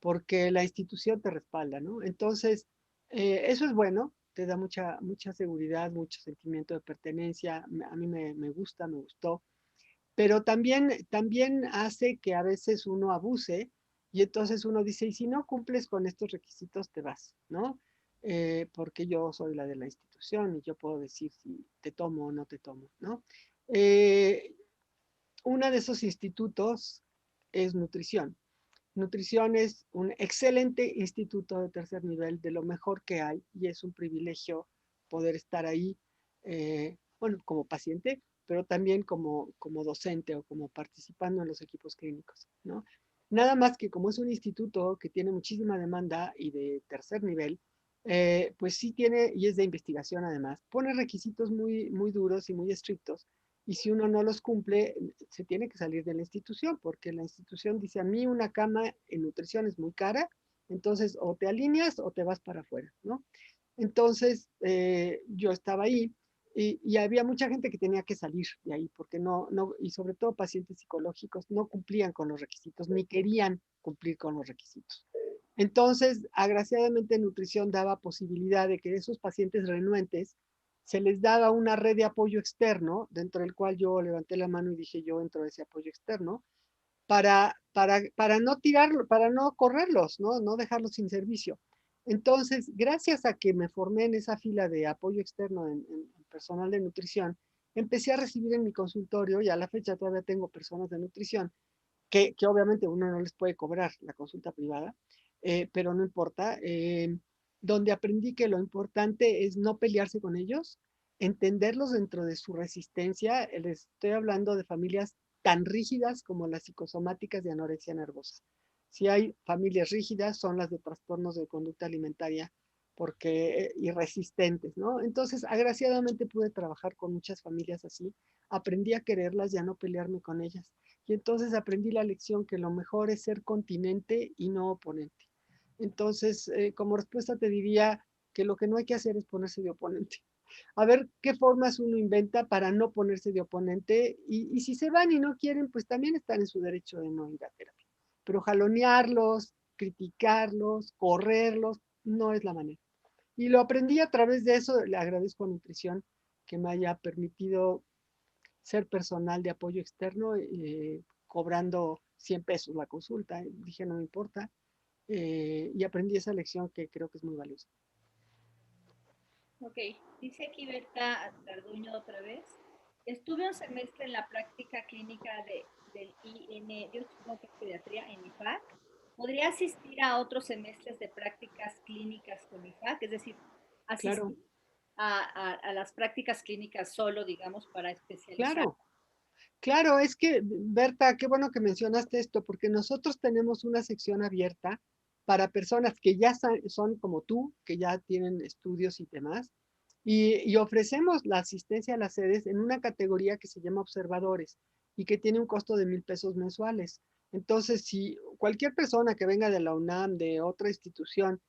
porque la institución te respalda, ¿no? Entonces, eso es bueno, te da mucha seguridad, mucho sentimiento de pertenencia. A mí me gusta, me gustó, pero también hace que a veces uno abuse y entonces uno dice, y si no cumples con estos requisitos, te vas, ¿no? Porque yo soy la de la institución y yo puedo decir si te tomo o no te tomo, ¿no? Eh, uno de esos institutos es nutrición. Nutrición es un excelente instituto de tercer nivel, de lo mejor que hay, y es un privilegio poder estar ahí, bueno, como paciente, pero también como docente o como participando en los equipos clínicos, ¿no? Nada más que como es un instituto que tiene muchísima demanda y de tercer nivel, pues sí tiene, y es de investigación además, pone requisitos muy, muy duros y muy estrictos, y si uno no los cumple, se tiene que salir de la institución, porque la institución dice, a mí una cama en nutrición es muy cara, entonces o te alineas o te vas para afuera, ¿no? Entonces, yo estaba ahí y había mucha gente que tenía que salir de ahí, porque y sobre todo pacientes psicológicos, no cumplían con los requisitos, ni querían cumplir con los requisitos. Entonces, agraciadamente, nutrición daba posibilidad de que esos pacientes renuentes se les daba una red de apoyo externo, dentro del cual yo levanté la mano y dije, yo entro a ese apoyo externo, para no tirarlo, para no correrlos, ¿no? No dejarlos sin servicio. Entonces, gracias a que me formé en esa fila de apoyo externo en personal de nutrición, empecé a recibir en mi consultorio, y a la fecha todavía tengo personas de nutrición, que obviamente uno no les puede cobrar la consulta privada, pero no importa, donde aprendí que lo importante es no pelearse con ellos, entenderlos dentro de su resistencia. Les estoy hablando de familias tan rígidas como las psicosomáticas de anorexia nervosa. Si hay familias rígidas, son las de trastornos de conducta alimentaria porque, y resistentes, ¿no? Entonces, agraciadamente pude trabajar con muchas familias así, aprendí a quererlas y a no pelearme con ellas. Y entonces aprendí la lección que lo mejor es ser continente y no oponente. Entonces, como respuesta te diría que lo que no hay que hacer es ponerse de oponente. A ver qué formas uno inventa para no ponerse de oponente y si se van y no quieren, pues también están en su derecho de no ir a terapia. Pero jalonearlos, criticarlos, correrlos, no es la manera. Y lo aprendí a través de eso. Le agradezco a Nutrición que me haya permitido ser personal de apoyo externo, cobrando 100 pesos la consulta. Dije, no me importa. Y aprendí esa lección que creo que es muy valiosa. Ok, dice aquí Berta Garduño otra vez. Estuve un semestre en la práctica clínica del IN, yo supongo que es pediatría, en IFAC. ¿Podría asistir a otros semestres de prácticas clínicas con IFAC? Es decir, Claro, asistir a las prácticas clínicas solo, digamos, para especializar. claro. Claro, es que, Berta, qué bueno que mencionaste esto, porque nosotros tenemos una sección abierta para personas que ya son como tú, que ya tienen estudios y demás, y ofrecemos la asistencia a las sedes en una categoría que se llama observadores y que tiene un costo de 1,000 pesos mensuales. Entonces, si cualquier persona que venga de la UNAM, de otra institución,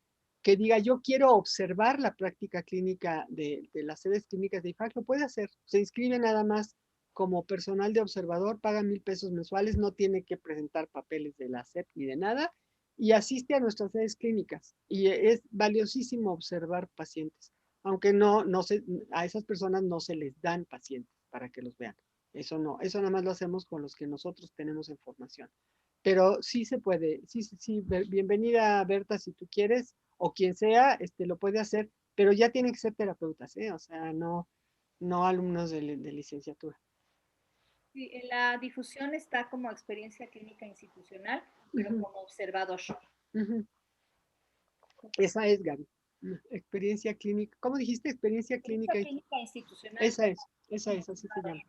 que diga yo quiero observar la práctica clínica de las sedes clínicas de IFAC, lo puede hacer. Se inscribe nada más como personal de observador, paga 1,000 pesos mensuales, no tiene que presentar papeles de la SEP ni de nada y asiste a nuestras sedes clínicas. Y es valiosísimo observar pacientes, aunque a esas personas no se les dan pacientes para que los vean. Eso no, eso nada más lo hacemos con los que nosotros tenemos en formación. Pero sí se puede, sí, sí, sí, bienvenida Berta si tú quieres, o quien sea, lo puede hacer, pero ya tienen que ser terapeutas, ¿eh? O sea, no alumnos de licenciatura. Sí, en la difusión está como experiencia clínica institucional, pero Ujú, como observador. ujú. Ok. Esa es, Gaby. Experiencia clínica. ¿Cómo dijiste? Experiencia Experiencia clínica. clínica institucional, Esa es, como así se observador. llama.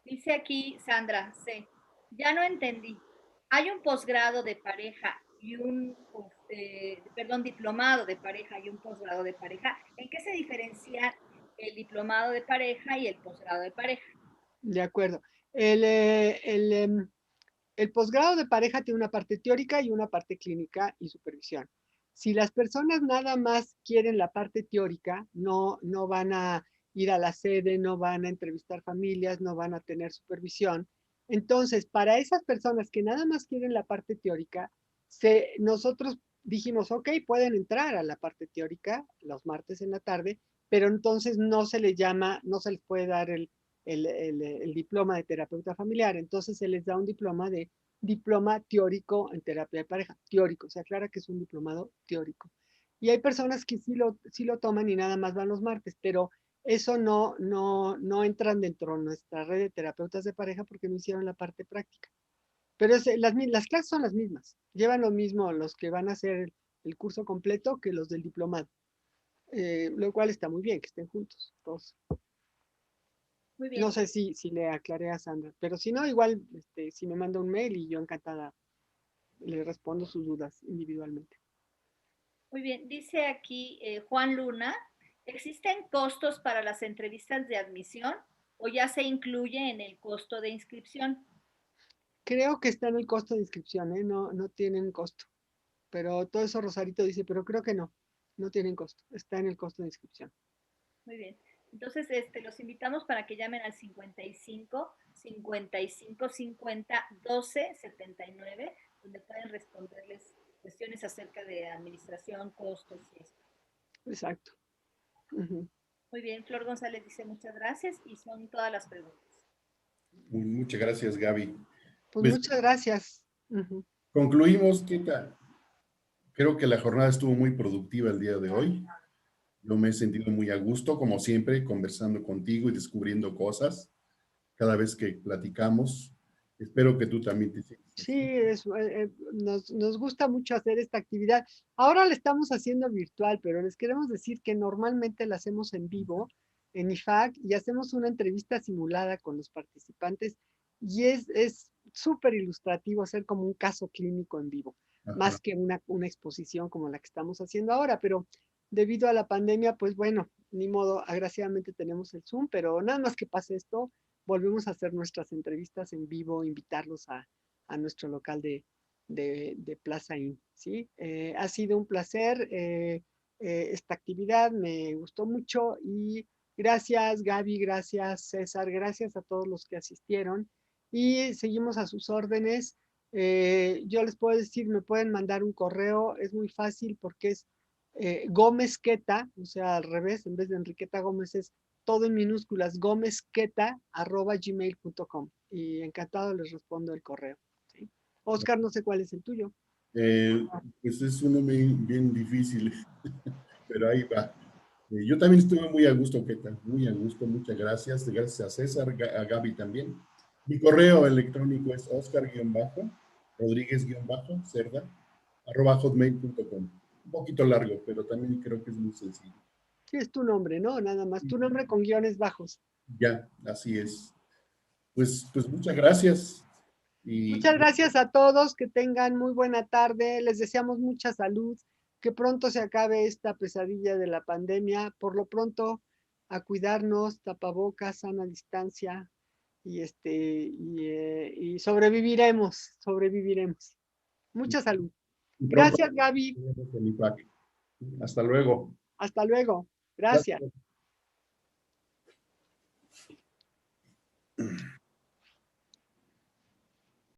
Dice aquí Sandra C. Ya no entendí. Hay un posgrado de pareja y perdón, diplomado de pareja y un posgrado de pareja. ¿En qué se diferencia el diplomado de pareja y el posgrado de pareja? De acuerdo. El posgrado de pareja tiene una parte teórica y una parte clínica y supervisión. Si las personas nada más quieren la parte teórica, no van a ir a la sede, no van a entrevistar familias, no van a tener supervisión. Entonces, para esas personas que nada más quieren la parte teórica, nosotros dijimos, ok, pueden entrar a la parte teórica los martes en la tarde, pero entonces no se les llama, no se les puede dar el diploma de terapeuta familiar, entonces se les da un diploma teórico en terapia de pareja, teórico, se aclara que es un diplomado teórico. Y hay personas que sí lo toman y nada más van los martes, pero eso no entran dentro de nuestra red de terapeutas de pareja porque no hicieron la parte práctica. Pero las clases son las mismas, llevan lo mismo los que van a hacer el curso completo que los del diplomado, lo cual está muy bien que estén juntos todos. Muy No bien, sé si le aclaré a Sandra, pero si no, igual si me manda un mail y yo encantada le respondo sus dudas individualmente. muy bien. Dice aquí Juan Luna, ¿existen costos para las entrevistas de admisión o ya se incluye en el costo de inscripción? Creo que está en el costo de inscripción, ¿eh? No tienen costo. Pero todo eso Rosarito dice, pero creo que no tienen costo. Está en el costo de inscripción. Muy bien. Entonces, los invitamos para que llamen al 55 55 50 12 79, donde pueden responderles cuestiones acerca de administración, costos y esto. Exacto. Ujú. Muy bien, Flor González dice muchas gracias y son todas las preguntas. Muchas gracias, Gaby. Pues Pues muchas gracias. Ujú. concluimos, Kika. Creo que la jornada estuvo muy productiva el día de hoy. Yo me he sentido muy a gusto, como siempre, conversando contigo y descubriendo cosas cada vez que platicamos. Espero que tú también te sientas Sí, así. nos gusta mucho hacer esta actividad. Ahora la estamos haciendo virtual, pero les queremos decir que normalmente la hacemos en vivo en IFAC y hacemos una entrevista simulada con los participantes y es súper ilustrativo hacer como un caso clínico en vivo, Ajá. más que una exposición como la que estamos haciendo ahora, pero debido a la pandemia, pues bueno, ni modo, agraciadamente tenemos el Zoom, pero nada más que pase esto, volvemos a hacer nuestras entrevistas en vivo, invitarlos a nuestro local de Plaza Inn, ¿sí? Ha sido un placer esta actividad, me gustó mucho y gracias Gaby, gracias César, gracias a todos los que asistieron y seguimos a sus órdenes. Yo les puedo decir, me pueden mandar un correo, es muy fácil porque es Gómez Queta, o sea, al revés, en vez de Enriqueta Gómez es todo en minúsculas, gmail.com y encantado les respondo el correo. ¿Sí? Oscar, no sé cuál es el tuyo. Pues es uno bien, bien difícil, pero ahí va. Yo también estuve muy a gusto, ¿qué tal? Muy a gusto, muchas gracias. Gracias a César, a Gaby también. Mi correo electrónico es oscar-rodríguez-cerda @hotmail.com. Un poquito largo, pero también creo que es muy sencillo. Sí, es tu nombre, ¿no? Nada más, tu nombre con guiones bajos. Ya, así es. Pues muchas gracias. Y Muchas gracias a todos, que tengan muy buena tarde, les deseamos mucha salud, que pronto se acabe esta pesadilla de la pandemia, por lo pronto a cuidarnos, tapabocas, sana distancia y sobreviviremos, sobreviviremos. Mucha salud. pronto Gracias, Gaby. tenemos el IPAC. Hasta luego. Hasta luego. Gracias. Gracias.